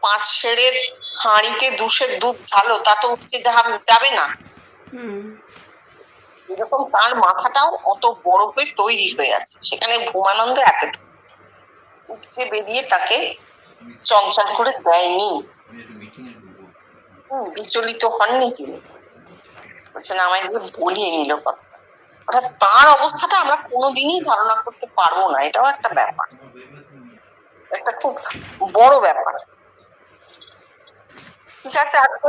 5 সেরের হাঁড়িতে 2 সের দুধ ঢালো, তা তো উপচে যাবে না। এরকম তার মাথাটাও অত বড় হয়ে তৈরি হয়ে আছে, সেখানে ভূমানন্দ এতটুকু উপচে বেরিয়ে তাকে চঞ্চল করে দেয়নি, বিচলিত হননি তিনি। বলছেন আমায় দিয়ে বলিয়ে নিল কথাটা। অর্থাৎ তার অবস্থাটা আমরা কোনোদিনই ধারণা করতে পারবো না, এটাও একটা ব্যাপার, একটা খুব বড় ব্যাপার। ঠিক আছে, আজকে